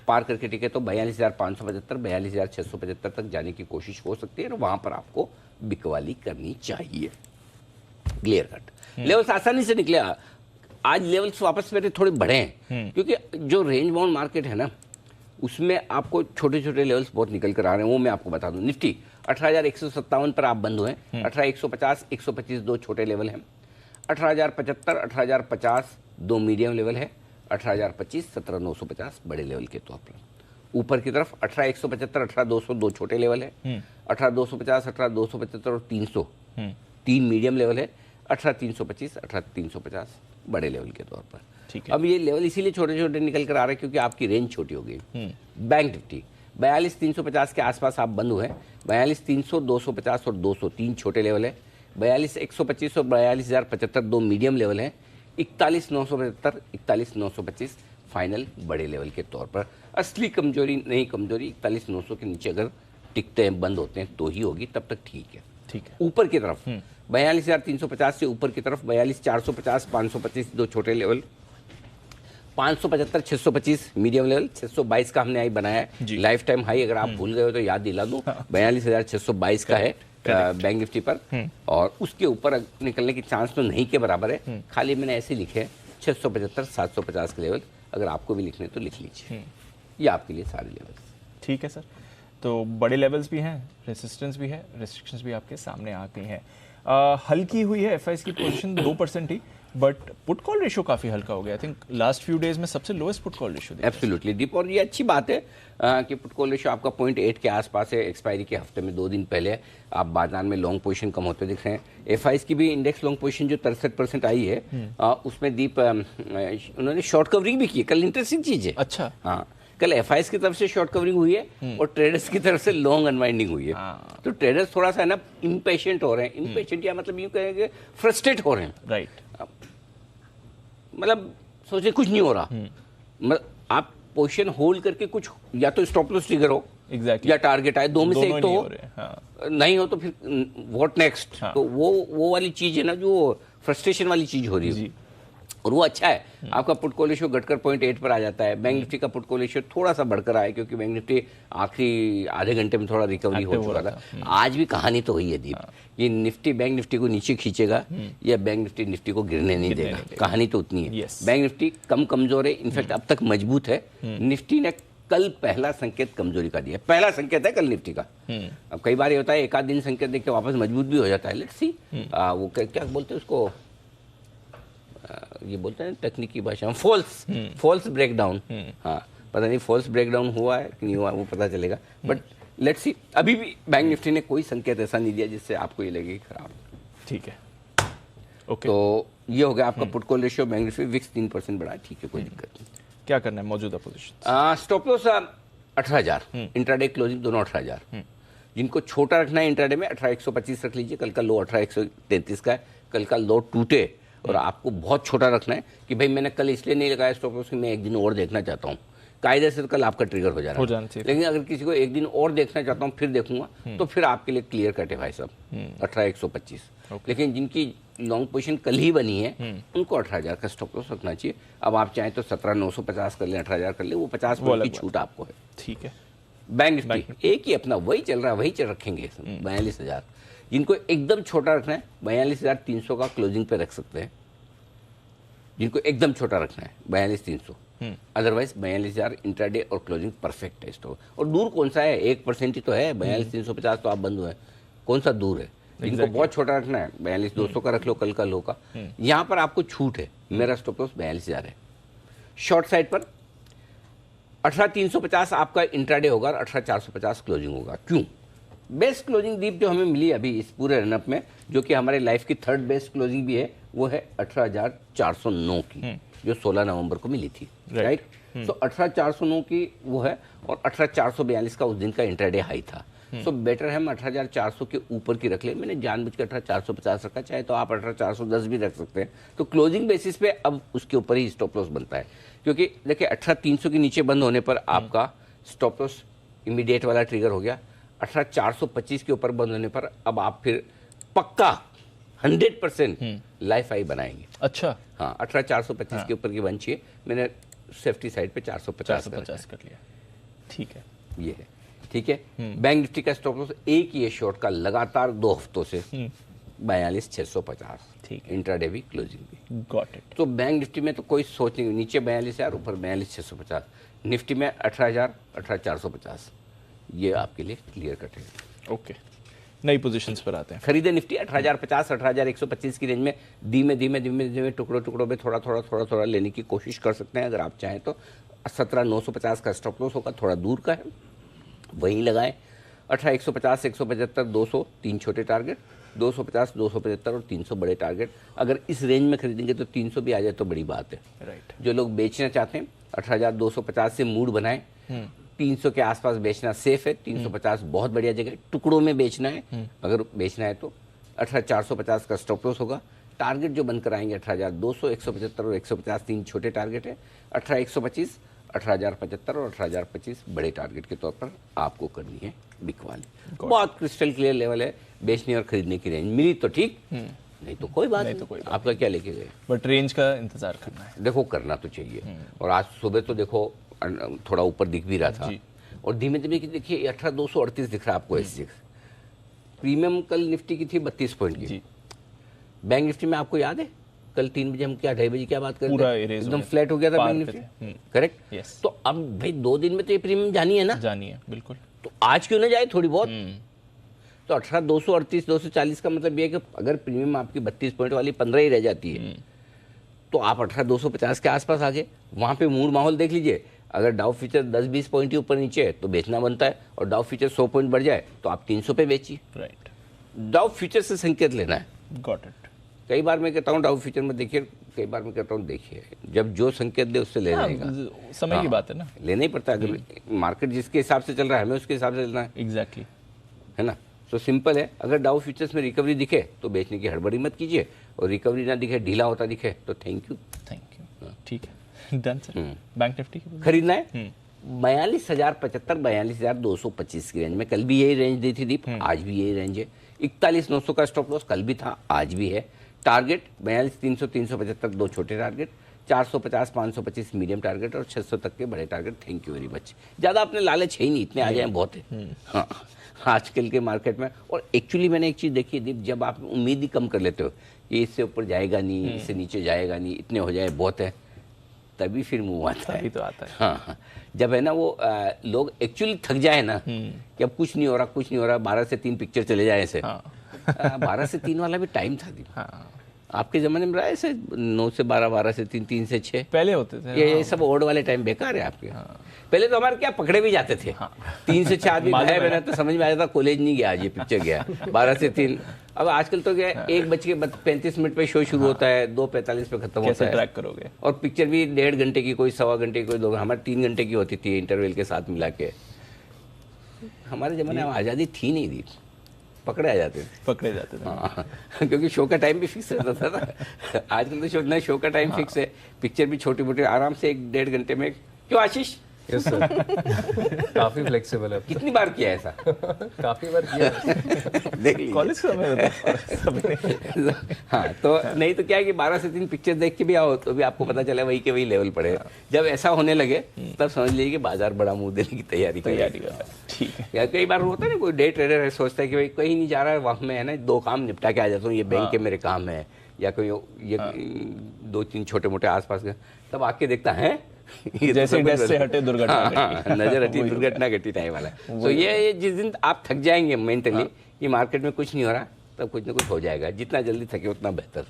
पार करके टिके तो 42,575, 42,675 तक जाने की कोशिश हो सकती है और वहां पर आपको बिकवाली करनी चाहिए। Clear cut. लेवल्स आसानी से निकले। आज लेवल्स वापस मेरे थोड़े बढ़े हैं, क्योंकि जो रेंज बाउंड मार्केट है ना, उसमें आपको छोटे छोटे लेवल्स बहुत निकल कर आ रहे हैं। वो मैं आपको बता दूं, निफ्टी 18,157 पर आप बंद हुए हैं। 18,150, 125 दो छोटे लेवल हैं। 18,075, 18,050 दो मीडियम लेवल है। 18,025, 17,950 बड़े लेवल के तौर पर। ऊपर की तरफ 18,175, 18,200 दो छोटे लेवल है। 18,250, 18,275 और 300 तीन मीडियम लेवल है। 18,325, 18,350 बड़े लेवल के तौर पर। ठीक है। अब ये लेवल इसीलिए छोटे छोटे निकल कर आ रहे हैं क्योंकि आपकी रेंज छोटी हो गई। बैंक निफ्टी 42,350 के आसपास आप बंद हुए हैं। 42,300, 250 और 200 तीन छोटे लेवल है। 42,125 और 42,075 दो मीडियम लेवल हैं। 41,975, 41,925 फाइनल बड़े लेवल के तौर पर। असली कमजोरी नहीं, कमजोरी 41,900 के नीचे अगर टिकते हैं, बंद होते हैं तो ही होगी, तब तक ठीक है। ठीक है। ऊपर की तरफ 42,350 से ऊपर की तरफ 42,450, 525 दो छोटे लेवल, 575, 625 मीडियम लेवल, 622 का हमने आई बनाया है लाइफ टाइम हाई। अगर आप भूल गए हो तो याद दिला दूं, 42,622 का है बैंक निफ्टी पर, और उसके ऊपर निकलने की चांस तो नहीं के बराबर है। खाली मैंने ऐसे लिखे हैं 675, 750 के लेवल। अगर आपको भी लिखने तो लिख लीजिए, ये आपके लिए सारे लेवल। ठीक है सर, तो बड़े लेवल्स भी हैं, रेसिस्टेंस भी है, रेस्ट्रिक्शंस भी आपके सामने आ गई हैं। हल्की हुई है एफआईएस की position 2% he, but put call ratio काफी हल्का हो गया। I think last few days में सबसे lowest put call ratio. Absolutely deep, और ये अच्छी बात है कि पुट कॉल रेशियो आपका 0.8 के आसपास है। एक्सपायरी के हफ्ते में 2 दिन पहले आप बाजार में लॉन्ग पोजीशन कम होते दिख रहे हैं। एफआईएस की भी इंडेक्स लॉन्ग पोजीशन जो 63% आई है, उसमें दीप उन्होंने शॉर्ट कवरिंग भी की। कल इंटरेस्टिंग चीज है। अच्छा, हाँ, कल एफआईएस की तरफ से शॉर्ट कवरिंग हुई है और ट्रेडर्स की तरफ से लॉन्ग अनवाइंडिंग हुई है। तो ट्रेडर्स थोड़ा सा है ना इम्पेशेंट हो रहे हैं। इम्पेशेंट या मतलब यूं कहेंगे फ्रस्ट्रेट हो रहे हैं। राइट, मतलब सोचे कुछ नहीं हो रहा। मतलब आप पोजीशन होल्ड करके कुछ, या तो स्टॉप लॉस ट्रिगर हो, एग्जैक्टली, या टारगेट आए, दो में से एक तो हो। हाँ। नहीं हो तो फिर व्हाट नेक्स्ट। तो वो वाली चीज है ना, जो फ्रस्ट्रेशन वाली चीज हो रही है, और वो अच्छा है। आपका पुट कॉल रेशियो घटकर 0.8 पर आ जाता है। बैंक निफ्टी का पुट कॉल रेशियो थोड़ा सा बढ़कर आया क्योंकि बैंक निफ्टी आखिरी आधे घंटे में थोड़ा रिकवरी हो चुका था। आज भी कहानी तो वही है दीप, ये निफ्टी बैंक निफ्टी को नीचे खींचेगा या बैंक निफ्टी निफ्टी को गिरने नहीं देगा। कहानी तो उतनी है। बैंक निफ्टी कम कमजोर है, इनफैक्ट अब तक मजबूत है। निफ्टी ने कल पहला संकेत कमजोरी का दिया, पहला संकेत है कल निफ्टी का। अब कई बार ये होता है एक आध दिन संकेत देख के वापस मजबूत भी हो जाता है। लेट्स सी, वो क्या बोलते हैं उसको, ये बोलते हैं तकनीकी भाषा में फॉल्स ब्रेकडाउन। हाँ, पता नहीं फॉल्स ब्रेकडाउन हुआ है कि नहीं हुआ, वो पता चलेगा। बट लेट्स सी, अभी भी बैंक निफ्टी ने कोई संकेत ऐसा नहीं दिया जिससे आपको ये लगे खराब। ठीक है, ओके। तो ये हो गया आपका put call ratio. Bank Nifty VIX 3% बढ़ा, ठीक है, कोई दिक्कत नहीं। क्या करना है मौजूदा position? Stop loss 18,000, intraday closing दोनों 18,000। जिनको छोटा रखना है इंट्राडे में 18,125 रख लीजिए। कल का लो 18,133 का है। कल का लो टूटे और आपको बहुत छोटा रखना है कि भाई मैंने कल इसलिए नहीं लगाया स्टॉप लॉस कि मैं एक दिन और देखना चाहता हूँ। कायदे से कल आपका ट्रिगर हो जा रहा है। लेकिन अगर किसी को एक दिन और देखना चाहता हूँ फिर देखूंगा, तो फिर आपके लिए क्लियर कट है भाई साहब, 18,125। लेकिन जिनकी लॉन्ग पोजीशन कल ही बनी है उनको 18,000 का स्टॉप लॉस रखना चाहिए। अब आप चाहें तो 17,950 कर लें, 18,000 कर ले, वो 50% की छूट आपको है। ठीक है। बैंक निफ्टी एक ही अपना वही चल रहा है, वही चल रखेंगे 42,000। जिनको एकदम छोटा रखना है 42,300 का क्लोजिंग पे रख सकते हैं। जिनको एकदम छोटा रखना है 42,300, अदरवाइज 42,000 इंट्राडे और क्लोजिंग परफेक्ट है स्टॉक। और दूर कौन सा है, 1% ही तो है। 42,350 तो आप बंद हुए, कौन सा दूर है। जिनको बहुत छोटा रखना है 42,200 का रख लो, कल का लो का। यहाँ पर आपको छूट है। मेरा स्टॉप लॉस 42,000 है। शॉर्ट साइड पर 18,350 आपका इंट्राडे होगा और 18,450 क्लोजिंग होगा। क्यों? बेस्ट क्लोजिंग दीप जो हमें मिली अभी इस पूरे रनअप में, जो कि हमारे लाइफ की थर्ड बेस्ट क्लोजिंग भी है, वो है 18,409 की, जो 16 नवंबर को मिली थी। राइट, तो 18,409 की वो है, और 18,442 का उस दिन का इंट्राडे हाई था। सो बेटर है हम 18,400 के ऊपर की रख ले। मैंने जानबूझ के 18,450 रखा, चाहे तो आप 18,410 भी रख सकते हैं। तो क्लोजिंग बेसिस पे अब उसके ऊपर ही स्टॉप लॉस बनता है, क्योंकि देखिए 18,300 के नीचे बंद होने पर आपका स्टॉप लॉस इमीडिएट वाला ट्रिगर हो गया। 18,425 के ऊपर बंद होने पर अब आप फिर पक्का 100% लाइफ हाई बनाएंगे। अच्छा, हाँ, 18,425 के ऊपर की बंद चाहिए। मैंने सेफ्टी साइड पे 450 कर लिया। ठीक है, ये है। ठीक है, बैंक निफ्टी का स्टॉप लॉस एक ही है शॉर्ट का, लगातार 2 हफ्तों से 42,650। ठीक है, इंट्राडे भी क्लोजिंग भी। Got it. तो बैंक निफ्टी में तो कोई सोच नहीं, नीचे 42,000, ऊपर 42,650। निफ्टी में 18,000, 18,450, ये आपके लिए क्लियर कट है। ओके, नई पोजीशंस पर आते हैं। खरीदे निफ्टी 18,050, 18,125 की रेंज में धीमे धीमे टुकड़ों में थोड़ा लेने की कोशिश कर सकते हैं अगर आप चाहें तो। 17,950 का स्टॉप लॉस होगा, थोड़ा दूर का है, वहीं लगाएं। 18,150, 175, 200 तीन छोटे टारगेट, 250, 275 और 300 बड़े टारगेट। अगर इस रेंज में खरीदेंगे तो 300 भी आ जाए तो बड़ी बात है। राइट। जो लोग बेचना चाहते हैं 18,250 से मूड बनाएं, 300 के आसपास बेचना सेफ है। 350 बहुत बढ़िया जगह, टुकड़ों में बेचना है। अगर बेचना है तो 18,450 का स्टॉप लॉस होगा। टारगेट जो बनकर आएंगे 18,200, 175 और 150 तीन छोटे टारगेट है। 18,125, 18,075 और 18,025 बड़े टारगेट के तौर पर आपको करनी है बिकवाली। बहुत क्रिस्टल क्लियर लेवल है बेचने और खरीदने की रेंज। मिली तो ठीक, नहीं तो कोई बात नहीं। आपका क्या लेके गए? बट रेंज का इंतजार करना है। देखो करना तो चाहिए। और आज सुबह तो देखो थोड़ा ऊपर दिख भी रहा था और धीमे धीमे देखिए 18,238 दिख रहा है आपको। SGX प्रीमियम कल निफ्टी की थी 32 पॉइंट की। बैंक निफ्टी में आपको याद है कल 3 बजे हम क्या 2:30 बजे क्या बात कर रहे थे, एकदम फ्लैट हो गया था बैंक निफ्टी, करेक्ट। तो अब भाई 2 दिन में तो ये प्रीमियम जानी है ना, जानी है बिल्कुल। तो आज क्यों ना जाए थोड़ी बहुत। तो 18,238, 240 का मतलब ये है कि अगर प्रीमियम आपकी 32 पॉइंट वाली 15 ही रह जाती है तो आप 18,250 के आसपास आ गए। वहाँ पे मूड माहौल देख लीजिए। अगर डाउ फ्यूचर 10-20 पॉइंट ही ऊपर नीचे है तो बेचना बनता है, और डाउ फ्यूचर 100 पॉइंट बढ़ जाए तो आप 300 पे बेचिए। राइट। डाउ फ्यूचर से संकेत लेना है। Got it. कई बार मैं कहता हूँ डाउ फ्यूचर में देखिए, कई बार मैं कहता हूँ देखिए, जब जो संकेत दे उससे ले लेगा। समय की बात है ना, लेना ही पड़ता है। अगर मार्केट जिसके हिसाब से चल रहा है हमें उसके हिसाब से लेना है। एग्जैक्टली, है ना। तो सिंपल है, अगर डाउ फ्यूचर्स में रिकवरी दिखे तो बेचने की हड़बड़ी मत कीजिए, और रिकवरी ना दिखे, ढीला होता दिखे तो थैंक यू। ठीक है, डन सर। बैंक निफ्टी खरीदना है 42,075, 42,225 की रेंज में। कल भी यही रेंज दी थी दीप, आज भी यही रेंज है। 41,900 का स्टॉप लॉस कल भी था, आज भी है। टारगेट 42,300, 375 दो छोटे टारगेट, 450, 525 मीडियम टारगेट और 600 तक के बड़े target. Thank you very much. ज़्यादा अपने लालच है ही नहीं, इतने आ जाए बहुत है। हाँ, आजकल के मार्केट में। और एक्चुअली मैंने एक चीज़ देखी है दीप, जब आप उम्मीद ही कम कर लेते हो कि इससे ऊपर जाएगा नहीं, इससे नीचे जाएगा नहीं, इतने हो जाए बहुत है, तभी फिर मुंह आता है। तभी तो आता है। हाँ, जब है ना वो लोग एक्चुअली थक जाए ना कि अब कुछ नहीं हो रहा, कुछ नहीं हो रहा, 12 से 3 पिक्चर चले जाए ऐसे। 12 से 3 वाला भी टाइम था दीप। हाँ। आपके ज़माने में रहा है ऐसे 9 से 12, 12 से 3, 3 से 6 पहले होते थे। ये सब ओड वाले टाइम बेकार है आपके। पहले तो हमारे क्या पकड़े भी जाते थे। 3 से 4 भी भाई बहना तो समझ में आया था कॉलेज नहीं गया आज ये पिक्चर गया। 12 से 3। अब आजकल तो क्या 1:35 पे शो शुरू होता है, 2:45 पे खत्म होता है। ट्रैक करोगे? और पिक्चर भी 1.5 घंटे की, कोई 1.25 घंटे की, कोई 2। हमारे 3 घंटे की होती थी इंटरवल के साथ मिला के। हमारे ज़माने में आज़ादी थी नहीं दी, पकड़े जाते थे। हाँ, क्योंकि शो का टाइम भी फिक्स रहता था ना। आजकल तो शो का टाइम फिक्स है, पिक्चर भी छोटी मोटी आराम से 1-1.5 घंटे में। क्यों आशीष? यस सर, काफी फ्लेक्सिबल है। कितनी बार किया ऐसा? काफी बार किया। देख लीजिए कॉलेज समय। हाँ, तो नहीं तो क्या है कि 12 से 3 पिक्चर देख के भी आओ तो भी आपको पता चला वही के वही लेवल पड़े। जब ऐसा होने लगे तब समझ लीजिए कि बाजार बड़ा मुंह देने की तैयारी कर रहा है। ठीक है। यार कई बार होता है ना, कोई डे ट्रेडर है सोचता है कि भाई कहीं नहीं जा रहा है, वहाँ में है ना 2 काम निपटा के आ जाता हूँ, ये बैंक के मेरे काम है, या कोई ये 2-3 छोटे मोटे आसपास के। तब आके देखता है जैसे डेस्क से हटे दुर्घटना, नजर हटी दुर्घटना घटी टाइम वाला। तो ये जिस दिन आप थक जाएंगे मेंटली कि मार्केट में कुछ नहीं हो रहा, तब कुछ ना कुछ हो जाएगा। जितना जल्दी थके उतना बेहतर।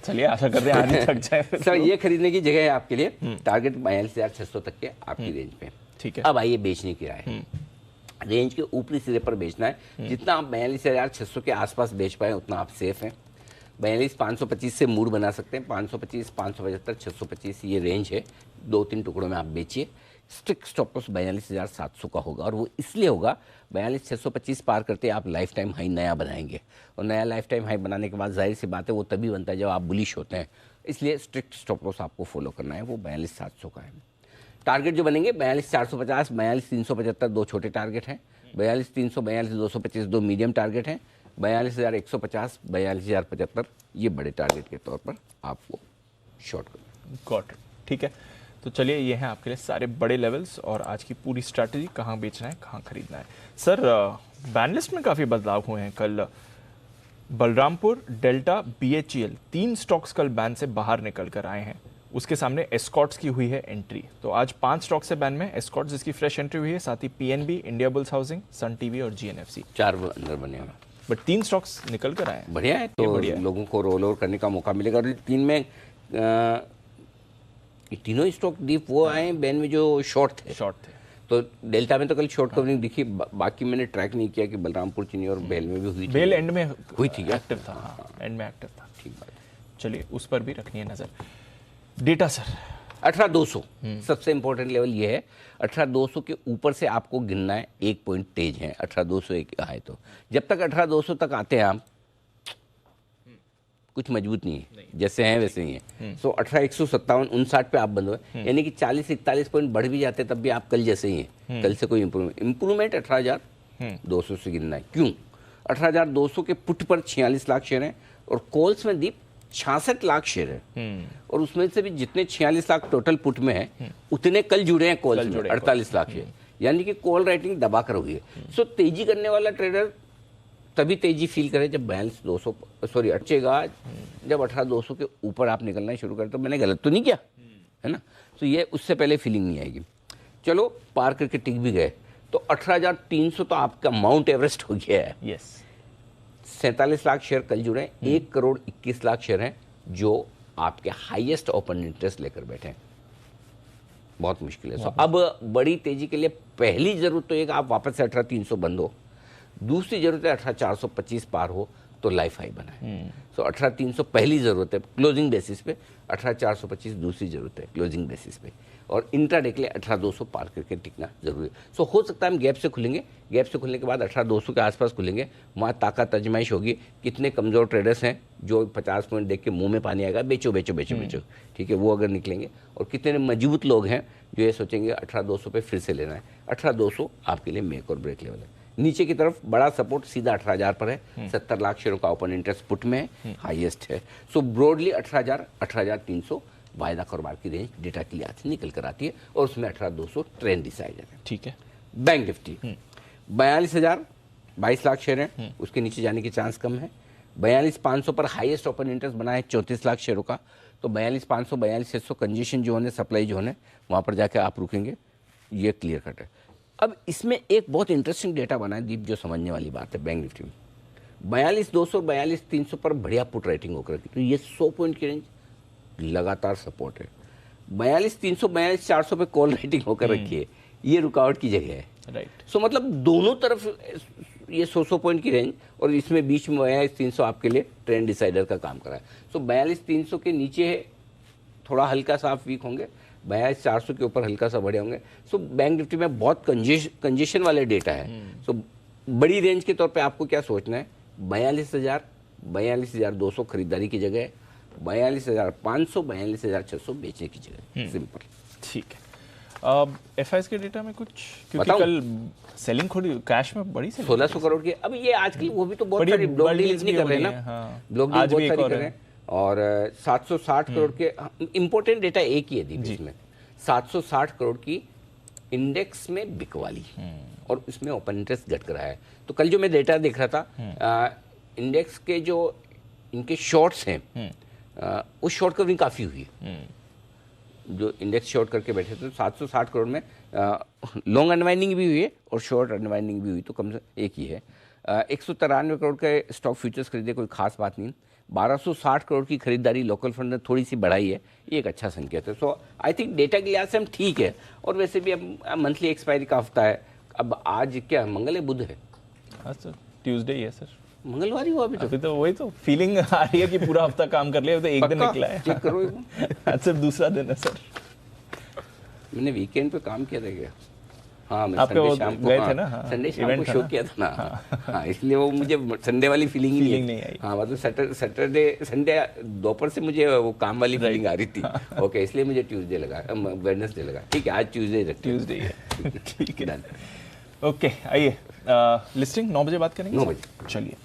चलिए आशा करते हैं आज ही थक जाए। सर ये खरीदने की जगह है आपके लिए। टारगेट 42,600 तक के आपकी रेंज पे। ठीक है। अब आइए बेचने की राय। रेंज के ऊपरी सिरे पर बेचना है। जितना आप 42,600 के आसपास बेच पाए उतना आप सेफ हैं। 42,525 से मूड बना सकते हैं। 525, 575, 625 ये रेंज है। 2-3 टुकड़ों में आप बेचिए। स्ट्रिक्ट स्टॉप लॉस 42,700 का होगा, और वो इसलिए होगा 42,625 पार करते आप लाइफ टाइम हाई नया बनाएंगे, और नया लाइफ टाइम हाई बनाने के बाद जाहिर सी बात है वो तभी बनता है जब आप बुलिश होते हैं। इसलिए स्ट्रिक्ट स्टॉप लॉस आपको फॉलो करना है, वो 42,700 का है। टारगेट जो बनेंगे 42,450, 42,375 दो छोटे टारगेट हैं। 42,300, 42,225 दो मीडियम टारगेट हैं। 42,150, 42,075 ये बड़े टारगेट के तौर पर आपको शॉर्ट करना। Got it. ठीक है, तो चलिए ये हैं आपके लिए सारे बड़े लेवल्स और आज की पूरी स्ट्रैटेजी, कहाँ बेचना है, कहाँ खरीदना है। सर बैन लिस्ट में काफ़ी बदलाव हुए हैं। कल बलरामपुर, डेल्टा, BHEL 3 स्टॉक्स कल बैन से बाहर निकल कर आए हैं। उसके सामने एस्कॉर्ट्स की हुई है एंट्री। तो आज 5 स्टॉक से बैन में एस्कॉर्ट्स जिसकी फ्रेश एंट्री हुई है, साथ ही PNB, India bulls housing, Sun TV और GNFC 4 अंदर बने हुए, बट 3 स्टॉक्स निकल कर आए हैं। बढ़िया है। तो बढ़िया लोगों को रोल ओवर करने का मौका मिलेगा। और 3 में तीनों स्टॉक डीप वो आए बैन में जो शॉर्ट थे। तो डेल्टा में तो कल शॉर्ट कवरिंग दिखी, बाकी मैंने ट्रैक नहीं किया कि बलरामपुर, चीनी और बेल में भी हुई थी। बेल एंड में हुई थी क्या? एक्टिव था, हाँ, एंड में एक्टिव था। ठीक बात। चलिए उस पर भी रखनी है नजर। डेटा सर 18200 सबसे इंपॉर्टेंट लेवल ये है। 18200 के ऊपर से आपको गिनना है, एक पॉइंट तेज है 18200 एक है। तो जब तक 18200 तक आते हैं आप, कुछ मजबूत नहीं है, जैसे हैं वैसे ही है। सो 18157 59 पे आप बंद हुए, यानी कि 40-41 पॉइंट बढ़ भी जाते तब भी आप कल जैसे ही हैं। कल से कोई इंप्रूवमेंट 18200 से गिनना है। क्यों? 18200 के पुट पर 46 लाख शेयर हैं और कॉल्स में दीप 66 लाख शेयर है, और उसमें से भी जितने 46 लाख टोटल पुट में है उतने कल जुड़े हैं कॉल्स में 48 लाख शेयर, यानी कि कॉल राइटिंग दबा कर हुई है। सो तेजी करने वाला ट्रेडर तभी तेजी फील करे जब 4200 सॉरी अटचेगा, जब 18200 के ऊपर आप निकलना शुरू करें। तो मैंने गलत तो नहीं किया है ना? तो ये उससे पहले फीलिंग नहीं आएगी। चलो पार करके टिक भी गए, तो 18300 तो आपका माउंट एवरेस्ट हो गया है। यस 47 लाख शेयर कल जुड़े हैं, 1 करोड़ 21 लाख शेयर हैं जो आपके हाईएस्ट ओपन इंटरेस्ट लेकर बैठे हैं। बहुत मुश्किल है। अब बड़ी तेजी के लिए पहली जरूरत तो एक, आप वापस से 18300 बंद हो। दूसरी जरूरत है 18425 पार हो तो लाइफ हाई बनाए। सो 18300 पहली जरूरत है क्लोजिंग बेसिस पे, 18425 दूसरी जरूरत है क्लोजिंग बेसिस पे, और इंट्राडे के लिए 18200 पार करके टिकना जरूरी है। सो हो सकता है हम गैप से खुलेंगे, गैप से खुलने के बाद 18200 के आसपास खुलेंगे, वहाँ ताकत आजमाइश होगी। कितने कमज़ोर ट्रेडर्स हैं जो 50 पॉइंट देख के मुंह में पानी आएगा, बेचो बेचो बेचो बेचो, ठीक है, वो अगर निकलेंगे। और कितने मजबूत लोग हैं जो ये सोचेंगे 18200 पे फिर से लेना है। 18200 आपके लिए मेक और ब्रेक लेवल है। नीचे की तरफ बड़ा सपोर्ट सीधा 18000 पर है। 70 लाख शेयरों का ओपन इंटरेस्ट पुट में है, हाईएस्ट है। सो ब्रॉडली 18000 18300 वायदा कारोबार की रेंज डेटा के लिए निकल कर आती है, और उसमें 18200 ट्रेंड डिसाइडर है। ठीक है। बैंक निफ्टी 42000 22 लाख शेयर हैं, उसके नीचे जाने की चांस कम है। 42500 पर हाईएस्ट ओपन इंटरेस्ट बना है 34 लाख शेयरों का। तो 42500 42600 कंजेशन जोन है, सप्लाई जोन है, वहाँ पर जाकर आप रुकेंगे, ये क्लियर कट है। अब इसमें एक बहुत इंटरेस्टिंग डेटा बना है दीप, जो समझने वाली बात है। बैंक निफ्टी में 42200 42300 पर बढ़िया पुट राइटिंग होकर रखी, तो ये 100 पॉइंट की रेंज लगातार सपोर्ट है। 42300 42400 पे कॉल राइटिंग होकर रखी है, ये रुकावट की जगह है। राइट। सो मतलब दोनों तरफ ये 100 पॉइंट की रेंज, और इसमें बीच में 42300 आपके लिए ट्रेंड डिसाइडर का काम कर रहा है। सो 42300 के नीचे है, थोड़ा हल्का सा आप वीक होंगे, 42400 के ऊपर हल्का सा बढ़े होंगे। सो बैंक निफ्टी में बहुत कंजेशन वाले डेटा है। सो बड़ी रेंज के तौर पे आपको क्या सोचना है, 42000 42200 खरीदारी की जगह है, 42500 42600 बेचने की जगह। सिंपल। ठीक है। एफआईएस के डेटा में कुछ, क्योंकि बताऊं? कल सेलिंग थोड़ी कैश में बड़ी सेलिंग 1600 करोड़ की। अब ये आज की वो भी तो बहुत बड़ी- सारी ब्लॉक बड़ी डील्स नहीं भी कर हो रहे हैं रही ना, है, हाँ। ब्लॉक डील आज बहुत भी एक सारी और कर है। रहे हैं। और 760 करोड़ के इंपॉर्टेंट डेटा एक ही है दीप इसमें, 760 करोड़ की इंडेक्स में बिकवाली, और उसमें ओपन इंटरेस्ट घट रहा है। तो कल जो मैं डेटा देख रहा था, इंडेक्स के जो इनके शॉर्ट्स हैं, उस शॉर्ट कवरिंग काफ़ी हुई है। जो इंडेक्स शॉर्ट करके बैठे थे, 760 करोड़ में लॉन्ग अनवाइंडिंग भी हुई है और शॉर्ट अनवाइंडिंग भी हुई, तो कम से एक ही है। 193 करोड़ के स्टॉक फ्यूचर्स खरीदे, कोई खास बात नहीं। 1260 करोड़ की खरीदारी लोकल फंड ने थोड़ी सी बढ़ाई है, ये एक अच्छा संकेत है। सो आई थिंक डेटा के लिहाज से हम ठीक है। और वैसे भी अब मंथली एक्सपायरी का हफ्ता है। अब आज क्या मंगल है, बुध है, हाँ सर, ट्यूसडे ही है सर। मंगलवार ही हुआ अभी तो। अभी तो वही तो फीलिंग आ रही है कि पूरा हफ्ता काम कर लिया, अभी तो एक दिन पक्का? निकला है। चेक करो एक बार। आज सिर्फ दूसरा दिन है सर। मैंने वीकेंड पे काम किया था क्या? हाँ, मैं आपके संडे वो शाम को, गए हाँ, थे ना, हाँ, संडे शाम इवेंट को था शो ना? किया था ना। हाँ, इसलिए वो मुझे संडे वाली फीलिंग ही Feeling नहीं आई। हाँ, मतलब सैटरडे संडे दोपहर से मुझे वो काम वाली फीलिंग आ रही थी। ओके, इसलिए मुझे ट्यूसडे लगा, वेडनेसडे लगा। ठीक है, आज ट्यूसडे रखते हैं। ट्यूसडे है। ठीक है। Done। ओके, आइए लिस्टिंग 9 बजे बात करेंगे। 9 सर? बजे। चलिए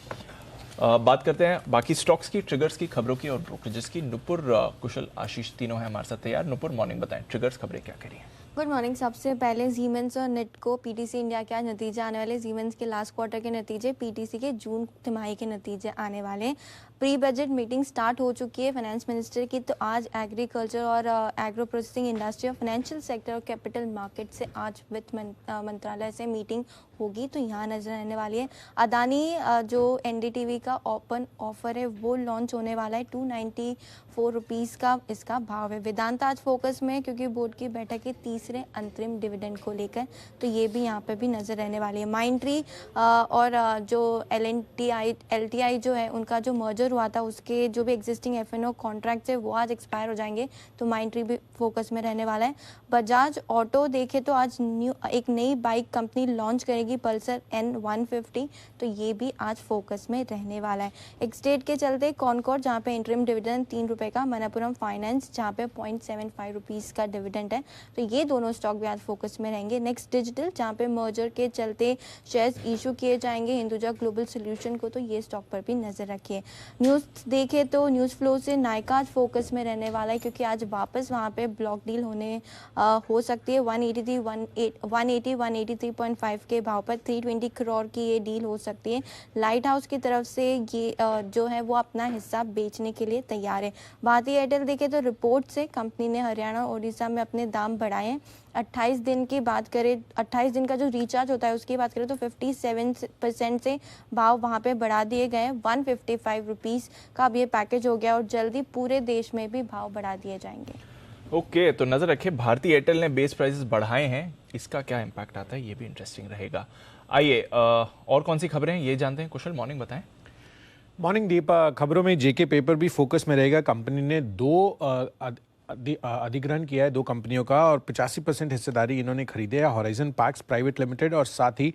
बात करते हैं बाकी स्टॉक्स की, ट्रिगर्स की, खबरों की और ब्रोकरेजेस की। नुपुर, कुशल, आशीष तीनों हैं हमारे साथ तैयार। नुपुर, मॉर्निंग बताएं, ट्रिगर्स खबरें क्या कह रही हैं? Good morning. सबसे पहले जीमेंस और नेटको पीटीसी इंडिया के आज नतीजे आने वाले। जीमेंस के लास्ट क्वार्टर के नतीजे, पीटीसी के जून तिमाही के नतीजे आने वाले हैं। प्री बजट मीटिंग स्टार्ट हो चुकी है फाइनेंस मिनिस्टर की, तो आज एग्रीकल्चर और एग्रो प्रोसेसिंग इंडस्ट्री और फाइनेंशियल सेक्टर और कैपिटल मार्केट से आज वित्त मंत्रालय से मीटिंग होगी, तो यहाँ नजर आने वाली है। अदानी जो एनडीटीवी का ओपन ऑफर है वो लॉन्च होने वाला है, 294 रुपीज़ का इसका भाव है। वेदांत आज फोकस में, क्योंकि बोर्ड की बैठक की तीसरे अंतरिम डिविडेंड को लेकर, तो ये भी यहाँ पे भी नज़र रहने वाली है। माइंट्री और जो LTI जो है उनका जो मर्जर हुआ था उसके जो भी एग्जिस्टिंग F&O कॉन्ट्रैक्ट्स है वो आज एक्सपायर हो जाएंगे, तो माइंट्री भी फोकस में रहने वाला है। बजाज ऑटो देखे तो आज एक नई बाइक कंपनी लॉन्च करेगी, पल्सर N150, तो ये भी आज फोकस में रहने वाला है। एक्सटेट के चलते कॉनकॉर्ड जहाँ पे इंटरिम डिविडेंड 3 रुपये का, मनप्पुरम फाइनेंस जहाँ पे 0.75 रुपीज़ का डिविडेंड है, तो ये दोनों स्टॉक भी आज फोकस में रहेंगे। नेक्स्ट डिजिटल जहाँ पे मर्जर के चलते शेयर्स इशू किए जाएंगे हिंदुजा ग्लोबल सोल्यूशन को, तो ये स्टॉक पर भी नज़र रखिए। न्यूज़ देखें तो न्यूज़ फ्लो से नायका आज फोकस में रहने वाला है, क्योंकि आज वापस वहाँ पे ब्लॉक डील होने हो सकती है। 183.5 के भाव पर 320 करोड़ की ये डील हो सकती है। लाइट हाउस की तरफ से ये जो है वो अपना हिस्सा बेचने के लिए तैयार है। भारतीय एयरटेल देखें तो रिपोर्ट से कंपनी ने हरियाणा और उड़ीसा में अपने दाम बढ़ाए हैं। 28 दिन की बात करें, 28 दिन का जो रिचार्ज होता है उसकी बात करें तो 57% से भाव वहाँ पे बढ़ा दिए गए हैं। 155 रुपीज़ का अब ये पैकेज हो गया और जल्दी पूरे देश में भी भाव बढ़ा दिए जाएंगे। ओके, तो नजर रखिए भारतीय एयरटेल ने बेस प्राइसेस बढ़ाए हैं, इसका क्या इम्पैक्ट आता है ये भी इंटरेस्टिंग रहेगा। आइए और कौन सी खबरें हैं ये जानते हैं। कुशल, मॉर्निंग बताएं। मॉर्निंग दीप, खबरों में जेके पेपर भी फोकस में रहेगा। कंपनी ने दो अधिग्रहण किया है 2 कंपनियों का और 85% हिस्सेदारी इन्होंने खरीदे है, हॉराइजन पैक्स प्राइवेट लिमिटेड और साथ ही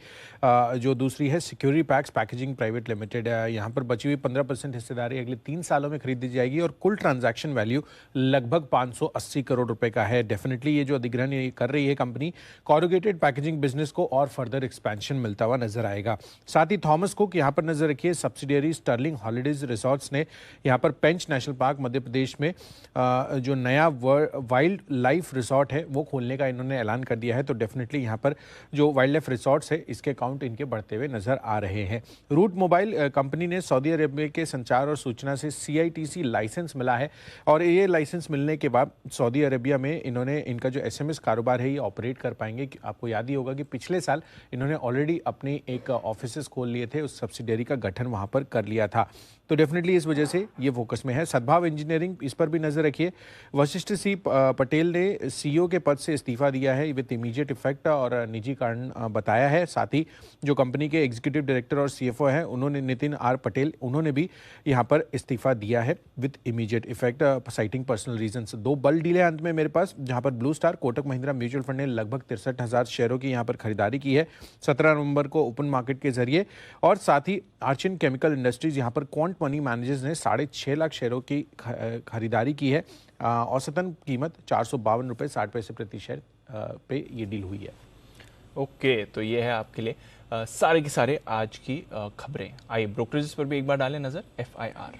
जो दूसरी है security PACS packaging private limited. यहाँ पर बची हुई 15% हिस्सेदारी अगले 3 सालों में खरीदी जाएगी और कुल ट्रांजैक्शन वैल्यू लगभग 580 करोड़ रुपए का है। डेफिनेटली ये जो अधिग्रहण कर रही है कंपनी, कॉरुगेटेड पैकेजिंग बिजनेस को और फर्दर एक्सपेंशन मिलता हुआ नजर आएगा। साथ ही थॉमस कुक यहाँ पर नजर रखिए, सब्सिडियरी स्टर्लिंग हॉलीडेज रिसोर्ट्स ने यहाँ पर पेंच नेशनल पार्क मध्य प्रदेश में जो नया वाइल्ड लाइफ रिसोर्ट है वो खोलने का इन्होंने ऐलान कर दिया है। तो डेफिनेटली यहाँ पर जो वाइल्ड लाइफ रिसोर्ट्स है इसके अकाउंट इनके बढ़ते हुए नजर आ रहे हैं। रूट मोबाइल कंपनी ने सऊदी अरेबिया के संचार और सूचना से CITC लाइसेंस मिला है और ये लाइसेंस मिलने के बाद सऊदी अरेबिया में इन्होंने इनका जो SMS कारोबार है ये ऑपरेट कर पाएंगे। आपको याद ही होगा कि पिछले साल इन्होंने ऑलरेडी अपनी एक ऑफिस खोल लिए थे, उस सब्सिडियरी का गठन वहाँ पर कर लिया था। तो डेफिनेटली इस वजह से ये फोकस में है। सद्भाव इंजीनियरिंग, इस पर भी नजर रखिए। वशिष्ठ सी पटेल ने CEO के पद से इस्तीफा दिया है विद इमीडिएट इफेक्ट और निजी कारण बताया है। साथ ही जो कंपनी के एग्जीक्यूटिव डायरेक्टर और CFO हैं उन्होंने नितिन R पटेल, उन्होंने भी यहाँ पर इस्तीफा दिया है with immediate effect citing personal reasons. 2 bulk deal है अंत में मेरे पास, जहाँ पर blue star Kotak Mahindra mutual fund ने लगभग 63,000 शेयरों की यहाँ पर खरीदारी की है 17 नवंबर को ओपन मार्केट के जरिए। और साथ ही आर्चिन केमिकल इंडस्ट्रीज यहाँ पर क्वांट मनी मैनेजर्स ने 6.5 लाख शेयरों की खरीदारी की है। औसतन कीमत 452 रुपये 60 पैसे प्रति शेयर पे ये डील हुई है। ओके, तो ये है आपके लिए सारे की सारे आज की खबरें। आइए ब्रोकरेजेस पर भी एक बार डालें नजर। FIR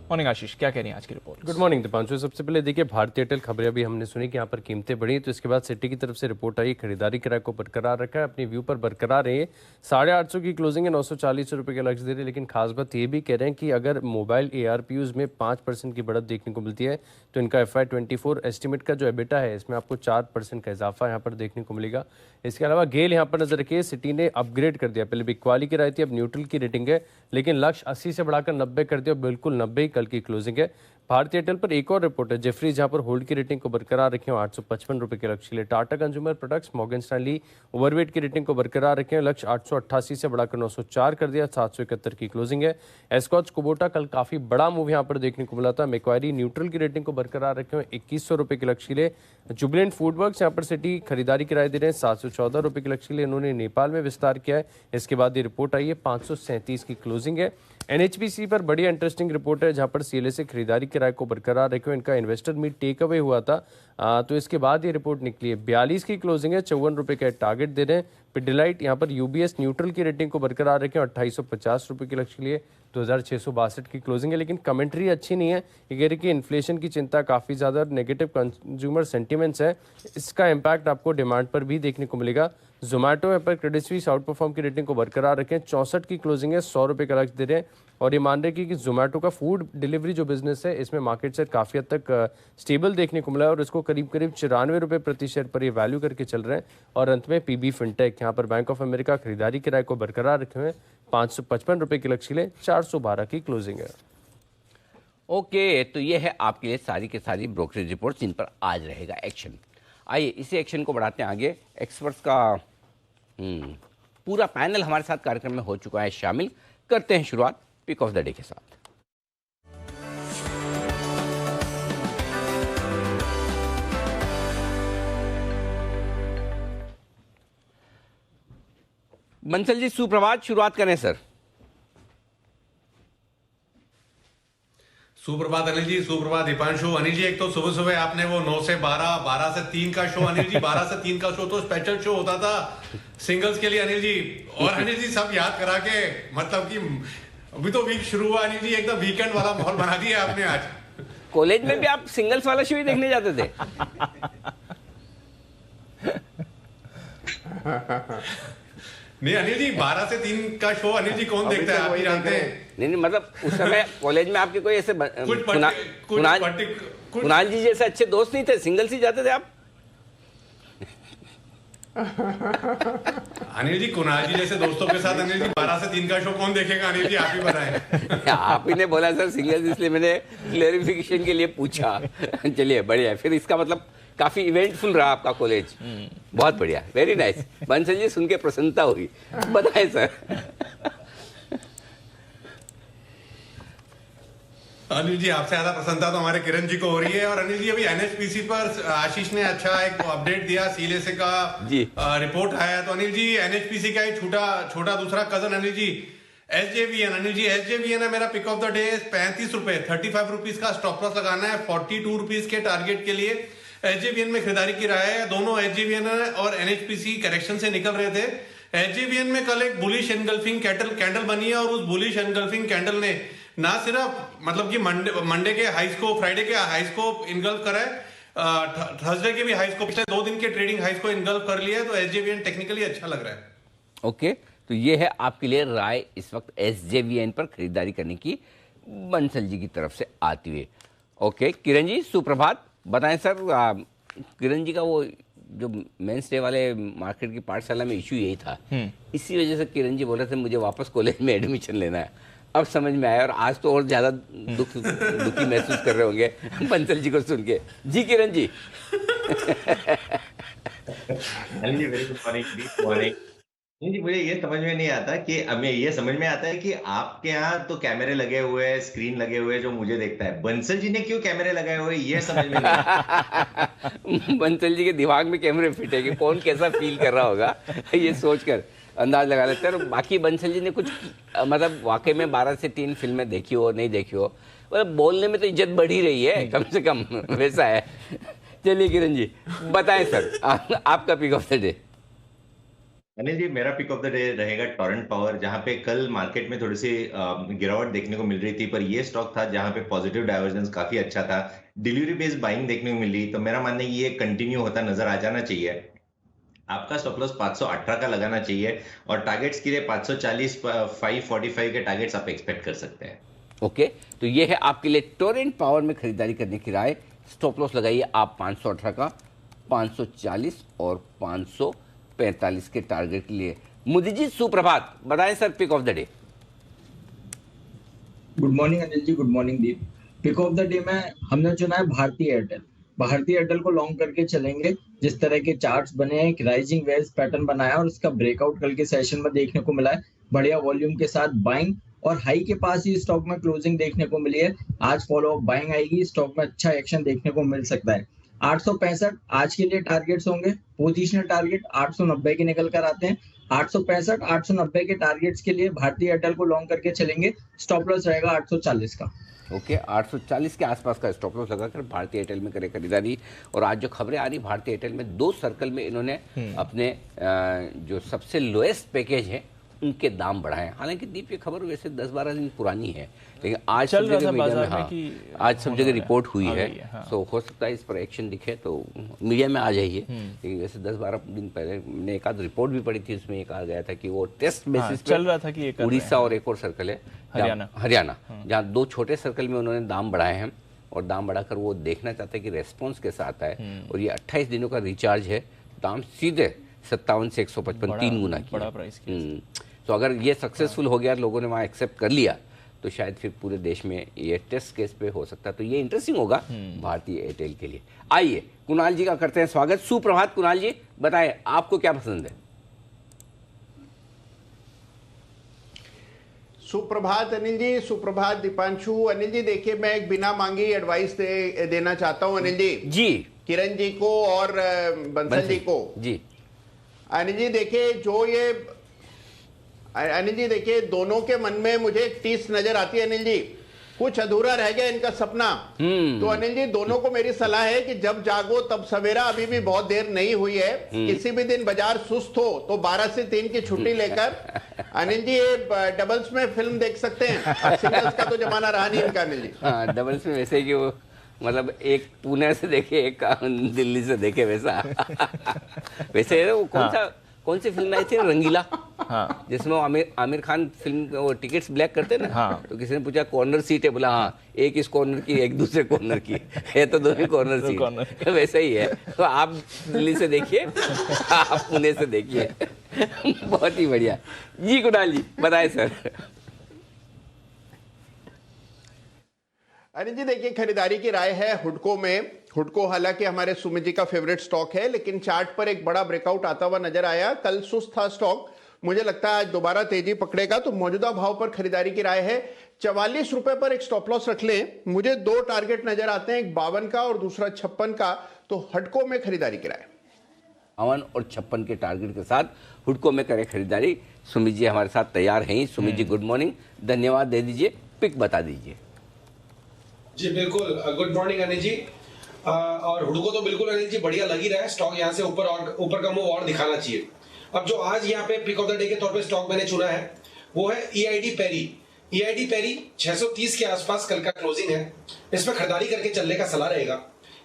मॉर्निंग आशीष, क्या कह रही हैं आज की रिपोर्ट? Good morning Deepanshu. सबसे पहले देखिए भारतीय एयरटेल खबरें अभी हमने सुनी कि यहाँ पर कीमतें बढ़ी, तो इसके बाद सिटी की तरफ से रिपोर्ट आई, खरीदारी किराए को बरकरार रखा है, अपनी व्यू पर बरकरार रही है। 850 की क्लोजिंग है, 940 रुपये के लक्ष्य दे रहे हैं। लेकिन खास बात ये भी कह रहे हैं कि अगर मोबाइल ARPUs में 5% की बढ़त देखने को मिलती है तो इनका FY24 एस्टिमेट का जो एबिटा है इसमें आपको 4% का इजाफा यहाँ पर देखने को मिलेगा। इसके अलावा गेल यहाँ पर नजर रखिए, सिटी ने अपग्रेड कर दिया, पहले बिकवाली की राय थी, अब न्यूट्रल की रेटिंग है, लेकिन लक्ष्य 80 से बढ़ाकर 90 कर दिया, बिल्कुल 90 कल की क्लोजिंग है। भारतीय एयरटेल पर एक और रिपोर्ट है, जेफरी जहां पर होल्ड की रेटिंग को बरकरार रखे 855 रुपए के लक्ष्य के लिए। Tata consumer products Morgan Stanley overweight की रेटिंग को बरकरार रखे, लक्ष्य 888 से बढ़ाकर 904 कर दिया, 771 की क्लोजिंग है। एस्कॉच कुबोटा कल काफी बड़ा मूव यहां पर देखने को मिला था, मैक्वायरी न्यूट्रल की रेटिंग को बरकरार रखे 2100 रुपए के लक्ष्य के लिए। जुबिलेंट फूडवर्क्स यहाँ पर सिटी खरीदारी किराए दे रहे हैं 714 रुपए के लक्ष्य के लिए, इन्होंने नेपाल में विस्तार किया है। इसके बाद ये रिपोर्ट आई है, 537 की क्लोजिंग है। NHPC पर बड़ी इंटरेस्टिंग रिपोर्ट है, जहां पर CLA से खरीदारी किराए को बरकरार रखे, इनका इन्वेस्टर मीट टेक अवे हुआ था, तो इसके बाद ये रिपोर्ट निकली है। 42 की क्लोजिंग है, 54 रुपए का टारगेट दे रहे हैं। पिडिलाइट यहाँ पर UBS न्यूट्रल की रेटिंग को बरकरार रखें 2850 रुपए के लक्ष्य के लिए, 2662 की क्लोजिंग है। लेकिन कमेंट्री अच्छी नहीं है, ये कह रही कि इन्फ्लेशन की चिंता काफ़ी ज़्यादा, नेगेटिव कंज्यूमर सेंटिमेंट्स है, इसका इम्पैक्ट आपको डिमांड पर भी देखने को मिलेगा। जोमेटो यहाँ पर क्रेडिट स्विस आउट परफॉर्म की रेटिंग को बरकरार रखें, 64 की क्लोजिंग है, 100 रुपये का लक्ष्य दे रहे हैं। और ये मान रहे कि जोमेटो का फूड डिलीवरी जो बिजनेस है इसमें मार्केट शेयर काफ़ी हद तक स्टेबल देखने को मिला है और इसको करीब करीब 94 रुपये प्रति शेयर पर ये वैल्यू करके चल रहे हैं। और अंत में PB फिनटेक यहाँ पर बैंक ऑफ अमेरिका खरीदारी किराए को बरकरार रखे हुए 555 रुपए के लक्ष्य ले 412 की क्लोजिंग है। ओके, तो ये है आपके लिए सारी के सारी ब्रोकरेज रिपोर्ट जिन पर आज रहेगा एक्शन। आइए इसी एक्शन को बढ़ाते हैं आगे। एक्सपर्ट्स का पूरा पैनल हमारे साथ कार्यक्रम में हो चुका है शामिल। करते हैं शुरुआत पिक ऑफ द डे के साथ। बंसल जी सुप्रभात, शुरुआत करें सर। सुप्रभात अनिल जी, सुप्रभात दीपांशु। अनिल जी, एक तो सुबह सुबह आपने वो 9 से 12, 12 से 3 का शो, अनिल जी 12 से 3 का शो तो स्पेशल शो होता था सिंगल्स के लिए अनिल जी। और अनिल जी सब याद करा के, मतलब कि अभी तो वीक शुरू हुआ अनिल जी, एकदम वीकेंड वाला माहौल बना दिया आपने आज। कॉलेज में भी आप सिंगल्स वाला शो ही देखने जाते थे? नहीं अनिल जी, 12 से 3 का शो अनिल जी कौन देखता है, आप ही जानते हैं। नहीं, मतलब उस समय कॉलेज में आपके कोई ऐसे कुणाल जी जैसे अच्छे दोस्त नहीं थे, सिंगल्स ही जाते थे आप? अनिल जी कुणाल जी जैसे दोस्तों के साथ अनिल जी 12 से 3 का शो कौन देखेगा अनिल जी, आप ही बताएं। आप ही ने बोला सर सिंगल्स, इसलिए मैंने क्लेरिफिकेशन के लिए पूछा। चलिए बढ़िया, फिर इसका मतलब काफी इवेंटफुल रहा आपका कॉलेज। बहुत बढ़िया, वेरी नाइस। बंसल जी सुन के प्रसन्नता हुई, बताएं सर। अनिल जी आपसे ज्यादा प्रसन्नता तो हमारे किरण जी को हो रही है। और अनिल जी अभी एनएचपीसी पर आशीष ने अच्छा एक अपडेट दिया, सीलेसे का रिपोर्ट आया। तो अनिल जी एनएचपीसी का एक छोटा दूसरा cousin Anil ji SJVN, Anil ji SJVN है मेरा पिक ऑफ द डे। 35 रुपए, 35 रुपीज का स्टॉप लॉस लगाना है 42 रुपीज के टारगेट के लिए। एसजेवीएन में खरीदारी की राय है। दोनों एसजेवीएन और एनएचपीसी करेक्शन से निकल रहे थे। एसजेवीएन में कल एक बुलिश एनगल्फिंग कैंडल बनी है और उस बुलिश एनगल्फिंग कैंडल ने ना सिर्फ मतलब कि मंडे के हाइस को, फ्राइडे के हाइस को इनगल्फ करा है, थर्सडे के भी हाइस को, पिछले 2 दिन के ट्रेडिंग हाइस को इनगल्फ कर लिया है। तो एसजेवीएन टेक्निकली अच्छा लग रहा है। ओके, तो ये है आपके लिए राय इस वक्त एसजेवीएन पर खरीदारी करने की बंसल जी की तरफ से आती हुई। ओके किरण जी सुप्रभात, बताएं सर। किरण जी का वो जो मेंस डे वाले मार्केट की पाठशाला में इशू यही था, इसी वजह से किरण जी बोल रहे थे मुझे वापस कॉलेज में एडमिशन लेना है। अब समझ में आया, और आज तो और ज्यादा दुखी महसूस कर रहे होंगे बंसल जी को सुन के। जी किरण जी। जी वेरी गुड मॉर्निंग। नहीं जी, मुझे ये समझ में नहीं आता कि हमें ये समझ में आता है कि आपके यहाँ तो कैमरे लगे हुए हैं, स्क्रीन लगे हुए हैं जो मुझे देखता है, बंसल जी ने क्यों कैमरे लगाए हुए ये समझ में नहीं आता। बंसल जी के दिमाग में कैमरे फिट है कि कौन कैसा फील कर रहा होगा ये सोचकर अंदाज लगा लेते हैं। और बाकी बंसल जी ने कुछ मतलब वाकई में 12 से 3 फिल्में देखी हो नहीं देखी हो, मतलब बोलने में तो इज्जत बढ़ ही रही है कम से कम, वैसा है। चलिए किरण जी बताएं सर आपका pick of the day. Anil ji मेरा पिक ऑफ द डे रहेगा टोरेंट पावर, जहां पे कल मार्केट में थोड़ी सी गिरावट देखने को मिल रही थी, पर ये स्टॉक था जहां पे पॉजिटिव डाइवर्जेंस काफी अच्छा था, डिलीवरी बेस्ड बाइंग देखने को मिल रही। तो मेरा मानना है कि ये कंटिन्यू होता नजर आ जाना चाहिए। आपका स्टॉप लॉस 518 का लगाना चाहिए और टारगेट्स के लिए 540, 545 के टारगेट्स आप एक्सपेक्ट कर सकते हैं। ओके, तो ये है आपके लिए टोरेंट पावर में खरीदारी करने की राय। स्टॉप लॉस लगाइए आप 518 का, 540 और 545 के टारगेट के लिए। मोदी जी सुप्रभात, बताएं sir pick of the day. Good morning Anil ji, good morning Deep. Pick of the day में हमने चुना है भारतीय एयरटेल। भारतीय एयरटेल को लॉन्ग करके चलेंगे। जिस तरह के चार्ट्स बने हैं, एक राइजिंग वेव्स पैटर्न बनाया और उसका ब्रेकआउट कल के सेशन में देखने को मिला है, बढ़िया वॉल्यूम के साथ बाइंग और हाई के पास ही स्टॉक में क्लोजिंग देखने को मिली है। आज फॉलो अप बाइंग आएगी, स्टॉक में अच्छा एक्शन देखने को मिल सकता है। 865 आज के लिए टारगेट्स होंगे। पोजिशनल टारगेट 890 के निकल कर आते हैं। 865 890 के टारगेट्स के लिए भारतीय एयरटेल को लॉन्ग करके चलेंगे। स्टॉप लॉस रहेगा 840 का। ओके, 840 के आसपास का स्टॉप लॉस लगाकर भारतीय एयरटेल में करे खरीदारी। और आज जो खबरें आ रही भारतीय एयरटेल में, 2 सर्कल में इन्होंने अपने जो सबसे लोएस्ट पैकेज है उनके दाम बढ़ाए। हालांकि दीप ये खबर वैसे 10-12 दिन पुरानी है, लेकिन आज सब जगह मीडिया में, हाँ, आज सब जगह रिपोर्ट हुई है। तो हो सकता है इस पर एक्शन दिखे तो मीडिया में आ जाइए। लेकिन वैसे 10-12 दिन पहले मैंने एक आध रिपोर्ट भी पढ़ी थी, उसमें ये कहा गया था कि वो टेस्ट बेसिस चल रहा था कि उड़ीसा और एक और सर्कल है हरियाणा, जहाँ 2 छोटे सर्कल में उन्होंने दाम बढ़ाए हैं। और दाम बढ़ाकर वो देखना चाहते हैं कि रेस्पॉन्स कैसा आता है। और ये 28 दिनों का रिचार्ज है, दाम सीधे 57 से 155 3 गुना की। बड़ा प्राइस तो अगर ये सक्सेसफुल हो गया, लोगों ने वहाँ एक्सेप्ट कर लिया, तो शायद फिर पूरे देश में ये टेस्ट केस पे हो सकता है। तो ये इंटरेस्टिंग होगा भारतीय एयरटेल के लिए। आइए कुणाल जी का करते हैं स्वागत। सुप्रभात कुणाल जी, बताएं आपको क्या पसंद है? सुप्रभात अनिल जी, सुप्रभात दीपांशु। अनिल जी देखिए, मैं एक बिना मांगी एडवाइस देना चाहता हूं अनिल जी किरण जी को और बंसल जी को। जी अनिल जी देखिए, अनिल जी देखिए, दोनों के मन में मुझे एक टीस नजर आती है अनिल जी, कुछ अधूरा रह गया इनका सपना। तो अनिल जी दोनों को मेरी सलाह है कि जब जागो तब सवेरा, अभी भी बहुत देर नहीं हुई है। किसी भी दिन बाजार सुस्त हो तो 12 से 3 की छुट्टी लेकर अनिल जी ये डबल्स में फिल्म देख सकते हैं। अब सिंगल्स का तो जमाना रहा नहीं इनका अनिल जी। हाँ, डबल्स में वैसे कि वो मतलब एक पुणे से देखे, एक दिल्ली से देखे, वैसा वैसे वो कौन सी फिल्म आई थी, रंगीला? हाँ, जिसमें आमिर खान फिल्म वो टिकट्स ब्लैक करते ना। हाँ। तो किसी ने पूछा कॉर्नर सीट है, बोला हाँ, एक इस कॉर्नर की एक दूसरे कॉर्नर की है, तो दोनों कॉर्नर सीट। वैसे ही है। तो आप दिल्ली से देखिए, आप पुणे से देखिए। बहुत ही बढ़िया जी। कुणाल जी बताए सर। अनिल जी देखिए, खरीदारी की राय है हुडको में। हुडको हालांकि हमारे सुमित जी का फेवरेट स्टॉक है, लेकिन चार्ट पर एक बड़ा ब्रेकआउट आता हुआ नजर आया। कल सुस्त था स्टॉक, मुझे लगता है आज दोबारा तेजी पकड़ेगा। तो मौजूदा भाव पर खरीदारी की राय है। 44 रुपए पर एक स्टॉप लॉस रख लें। मुझे 2 टारगेट नजर आते हैं, एक 52 का और दूसरा 56 का। तो हुडको में खरीदारी की राय 52 और 56 के टारगेट के साथ हुडको में करें खरीदारी। सुमित जी हमारे साथ तैयार हैं। सुमित जी गुड मॉर्निंग, धन्यवाद दे दीजिए, पिक बता दीजिए। जी बिल्कुल, गुड मॉर्निंग अनिल जी। और हुडको तो बिल्कुल अनिल जी बढ़िया लग ही रहा है। स्टॉक यहाँ से ऊपर का मूव और दिखाना चाहिए। अब जो आज यहाँ पे पिक ऑफ द डे के तौर पे स्टॉक मैंने चुना है वो है EID पेरी। EID पेरी 630 के आसपास कल का क्लोजिंग है, इसमें खरीदारी करके चलने का सलाह रहेगा।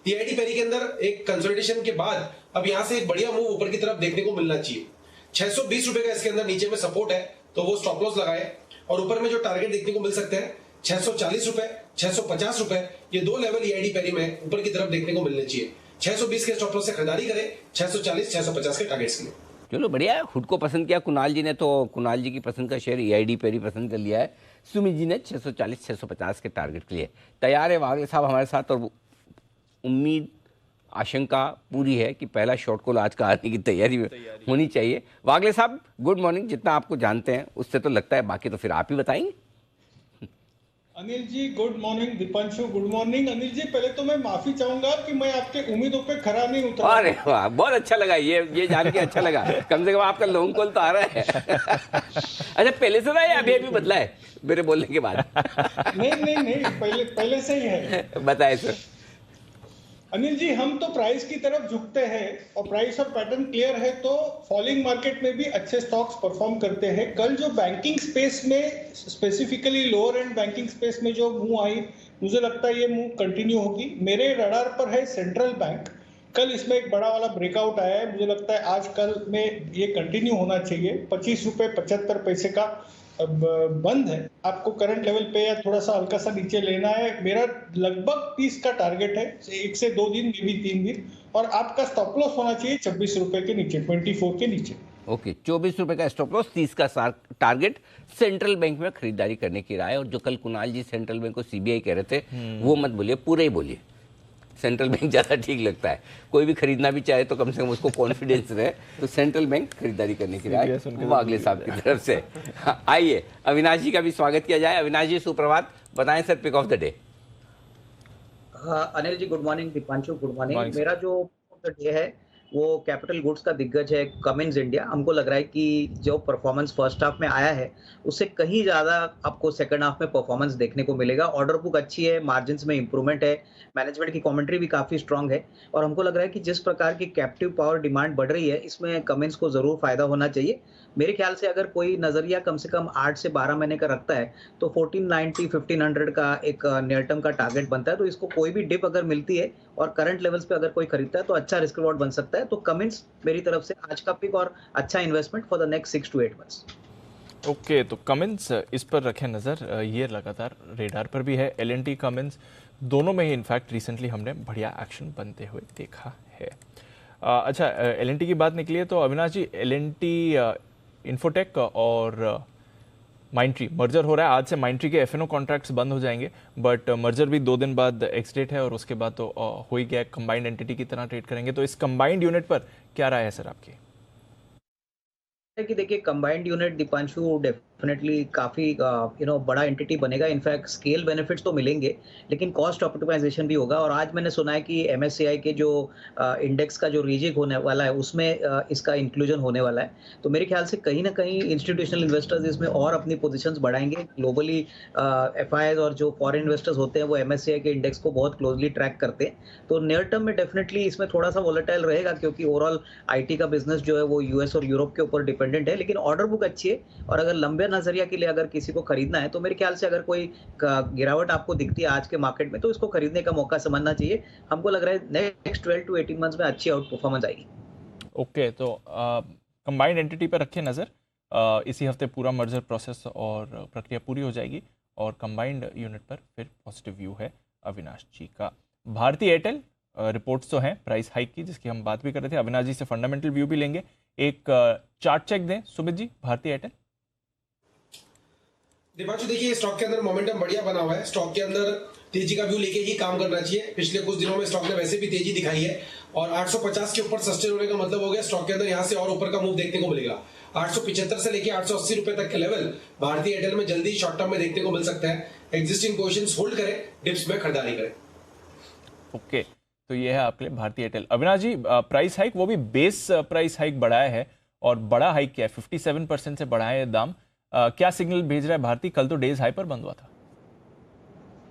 EID पेरी के अंदर एक कंसोलिडेशन के बाद अब यहाँ से एक बढ़िया मूव ऊपर की तरफ देखने को मिलना चाहिए। 620 रुपए का इसके अंदर नीचे में सपोर्ट है, तो वो स्टॉप लॉस लगाए। और ऊपर में जो टारगेट देखने को मिल सकते हैं 640 रुपए, 650 रुपए, ये 2 लेवल EID पेरी में ऊपर की तरफ देखने को मिलने चाहिए। 620 के स्टॉप लॉस से खरीदारी करें, 640, 650 के टारगेट्स के लिए। चलो बढ़िया है। हुडको पसंद किया कुणाल जी ने, तो कुणाल जी की पसंद का शेयर EID पेरी पसंद कर लिया है। सुमित जी ने 640, 650 के टारगेट के लिए तैयार है। वागले साहब हमारे साथ, और उम्मीद आशंका पूरी है कि पहला शॉर्ट कॉल आज का आने की तैयारी होनी चाहिए। वागले साहब गुड मॉर्निंग। जितना आपको जानते हैं उससे तो लगता है, बाकी तो फिर आप ही बताएंगे। Anil ji good morning, Deepanshu good morning. Anil ji पहले तो मैं माफी चाहूंगा कि मैं आपके उम्मीदों पे खरा नहीं उतरा। अरे वाह, बहुत अच्छा लगा, ये जान के अच्छा लगा। कम से कम आपका लॉन्ग कॉल तो आ रहा है। अच्छा, पहले से था या अभी अभी बदला है मेरे बोलने के बाद? नहीं, पहले से ही है। बताए सर। अनिल जी हम तो प्राइस की तरफ झुकते हैं और प्राइस और पैटर्न क्लियर है, तो फॉलिंग मार्केट में भी अच्छे स्टॉक्स परफॉर्म करते हैं। कल जो बैंकिंग स्पेस में, specifically lower and banking space में जो मूव आई, मुझे लगता है ये मूव कंटिन्यू होगी। मेरे रडार पर है सेंट्रल बैंक। कल इसमें एक बड़ा वाला ब्रेकआउट आया है, मुझे लगता है आज कल में ये कंटिन्यू होना चाहिए। 25 रुपए 75 पैसे का बंद है। आपको करंट लेवल पे या थोड़ा सा हल्का सा नीचे लेना है। मेरा लगभग 30 का टारगेट है, 1 से 2 दिन, मे भी 3 दिन। और आपका स्टॉप लॉस होना चाहिए 24 रुपए के नीचे, 24 के नीचे। ओके, 24 रुपए का स्टॉप लॉस, 30 का टारगेट। सेंट्रल बैंक में खरीदारी करने की राय। और जो कल कुणाल जी सेंट्रल बैंक को CBI कह रहे थे, वो मत बोलिए, पूरे ही बोलिए। सेंट्रल बैंक ज़्यादा ठीक लगता है। कोई भी खरीदना भी चाहे तो कम से कम उसको कॉन्फिडेंस रहे। तो सेंट्रल बैंक खरीदारी करने की राय वागले साहब की तरफ से। आइए अविनाश जी का भी स्वागत किया जाए। अविनाश जी सुप्रभात, बताएं sir pick of the day. Anil ji good morning, Deepanshu good morning. मेरा जो पिक ऑफ द डे है वो कैपिटल गुड्स का दिग्गज है कमिंस इंडिया। हमको लग रहा है कि जो परफॉर्मेंस फर्स्ट हाफ में आया है उससे कहीं ज़्यादा आपको सेकंड हाफ में परफॉर्मेंस देखने को मिलेगा। ऑर्डर बुक अच्छी है, मार्जिन्स में इंप्रूवमेंट है, मैनेजमेंट की कमेंट्री भी काफ़ी स्ट्रांग है। और हमको लग रहा है कि जिस प्रकार की कैप्टिव पावर डिमांड बढ़ रही है, इसमें कमिंस को ज़रूर फायदा होना चाहिए। मेरे ख्याल से अगर कोई नज़रिया कम से कम 8 से 12 महीने का रखता है तो 1490, 1500 का एक नियर टर्म का टारगेट बनता है। तो इसको कोई भी डिप अगर मिलती है और करंट लेवल्स पे अगर कोई खरीदता है तो अच्छा रिस्क रिवॉर्ड बन सकता है। तो कमिंस मेरी तरफ से आज का पिक और अच्छा investment for the next 6 to 8 months. Okay, तो कमिंस इस पर रखें नज़र, ये लगातार रेडार पर भी है। L&T कमिंस दोनों में ही इनफैक्ट रिसेंटली हमने बढ़िया एक्शन बनते हुए देखा है। अच्छा, L&T की बात निकली है तो अविनाश जी, L&T इन्फोटेक और माइंडट्री मर्जर हो रहा है। आज से माइंडट्री के एफएनओ कॉन्ट्रैक्ट्स बंद हो जाएंगे, बट मर्जर भी 2 दिन बाद एक्स डेट है और उसके बाद तो हो ही गया, कंबाइंड एंटिटी की तरह ट्रेड करेंगे। तो इस कंबाइंड यूनिट पर क्या राय है सर आपकी? कि देखिए कंबाइंड यूनिट दीपांशु डेफिनेटली काफी बड़ा एंटिटी बनेगा। इनफैक्ट स्केल बेनिफिट्स तो मिलेंगे, लेकिन कॉस्ट ऑप्टिमाइजेशन भी होगा। और आज मैंने सुना है कि एमएससीआई के जो इंडेक्स का जो रीजिक होने वाला है उसमें इसका इंक्लूजन होने वाला है। तो मेरे ख्याल से कहीं ना कहीं इंस्टीट्यूशनल इन्वेस्टर्स इसमें और अपनी पोजीशंस बढ़ाएंगे। ग्लोबली एफआईआईज और जो फॉरेन इन्वेस्टर्स होते हैं वो एमएससीआई के इंडेक्स को बहुत क्लोजली ट्रैक करते हैं। तो नियर टर्म में डेफिनेटली इसमें थोड़ा सा वोलेटाइल रहेगा, क्योंकि ओवरऑल आईटी का बिजनेस जो है वो यूएस और यूरोप के ऊपर डिपेंडेंट है। लेकिन ऑर्डर बुक अच्छी है, और अगर लंबे नजरिया के लिए अगर किसी को खरीदना है तो मेरे ख्याल से अगर कोई गिरावट आपको दिखती है आज के मार्केट में तो इसको खरीदने का मौका समझना चाहिए। हमको लग रहा है नेक्स्ट 12 to 18 मंथ्स में अच्छी आउट परफॉर्मेंस आएगी। ओके, तो कंबाइंड एंटिटी पर रखिए नज़र। इसी हफ्ते पूरा मर्जर प्रोसेस और प्रक्रिया पूरी हो जाएगी और कंबाइंड यूनिट पर फिर पॉजिटिव व्यू है अविनाश जी का। भारती एयरटेल रिपोर्ट्स तो हैं प्राइस हाइक की, जिसकी हम बात भी कर रहे थे। अविनाश जी से फंडामेंटल व्यू भी लेंगे। एक चार्ट चेक दें सुमित जी, भारती एयरटेल। दीपांशु देखिए, स्टॉक के अंदर मोमेंटम बढ़िया बना हुआ है। स्टॉक के अंदर तेजी का व्यू लेके ही काम करना चाहिए। पिछले कुछ दिनों में स्टॉक ने वैसे भी तेजी दिखाई है और 850 के ऊपर सस्टेन होने का मतलब हो गया स्टॉक के अंदर यहाँ से और ऊपर का मूव देखने को मिलेगा। 875 से लेके 880 रुपए तक के लेवल भारतीय एयरटेल में जल्दी शॉर्ट टर्म में देखने को मिल सकता है। एग्जिस्टिंग पोजीशंस होल्ड करें, डिप्स में खरीदारी करें। ओके, तो ये है आपके लिए भारतीय एयरटेल। अविनाश जी, प्राइस हाइक, वो भी बेस प्राइस हाइक बढ़ाया है, और बड़ा हाइक क्या है, 57% से बढ़ाया है दाम। क्या सिग्नल भेज रहा है भारती? कल तो डेज हाई पर बंद हुआ था।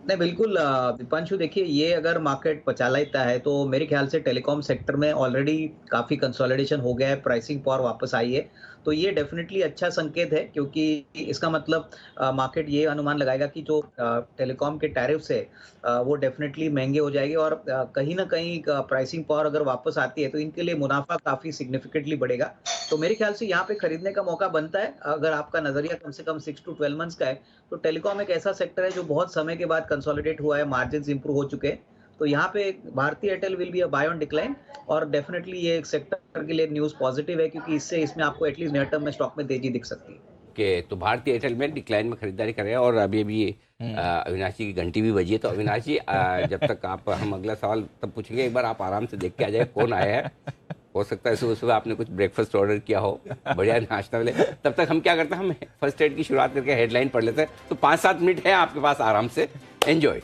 नहीं, बिल्कुल दीपांशु, देखिए ये अगर मार्केट पचा लेता है तो मेरे ख्याल से टेलीकॉम सेक्टर में ऑलरेडी काफी कंसोलिडेशन हो गया है, प्राइसिंग पावर वापस आई है। तो ये डेफिनेटली अच्छा संकेत है, क्योंकि इसका मतलब मार्केट ये अनुमान लगाएगा कि जो टेलीकॉम के टैरिफ्स है वो डेफिनेटली महंगे हो जाएंगे, और कहीं ना कहीं प्राइसिंग पावर अगर वापस आती है तो इनके लिए मुनाफा काफी सिग्निफिकेंटली बढ़ेगा। तो मेरे ख्याल से यहाँ पे खरीदने का मौका बनता है। अगर आपका नजरिया कम से कम 6 to 12 मंथ्स का है तो टेलीकॉम एक ऐसा सेक्टर है जो बहुत समय के बाद कंसोलिडेट हुआ है, मार्जिन इंप्रूव हो चुके हैं। तो यहाँ पे Bharti Airtel will be a buy on decline, और डेफिनेटली ये एक सेक्टर के लिए न्यूज पॉजिटिव है, क्योंकि इसमें आपको एटलीस्ट नियर टर्म में स्टॉक में तेजी दिख सकती है। कि तो भारतीय एयरटेल में डिक्लाइन में खरीदारी कर रहे हैं। और अभी अविनाश जी की घंटी भी बजी है। तो अविनाश जी, जब तक आप हम अगला सवाल तब पूछेंगे, एक बार आप आराम से देख के आ जाए कौन आया है। हो सकता है सुबह सुबह आपने कुछ ब्रेकफास्ट ऑर्डर किया हो, बढ़िया नाश्ता मिले। तब तक हम क्या करते हैं, हम फर्स्ट एड की शुरुआत करके हेडलाइन पढ़ लेते हैं। तो 5-7 मिनट है आपके पास आराम से, एंजॉय।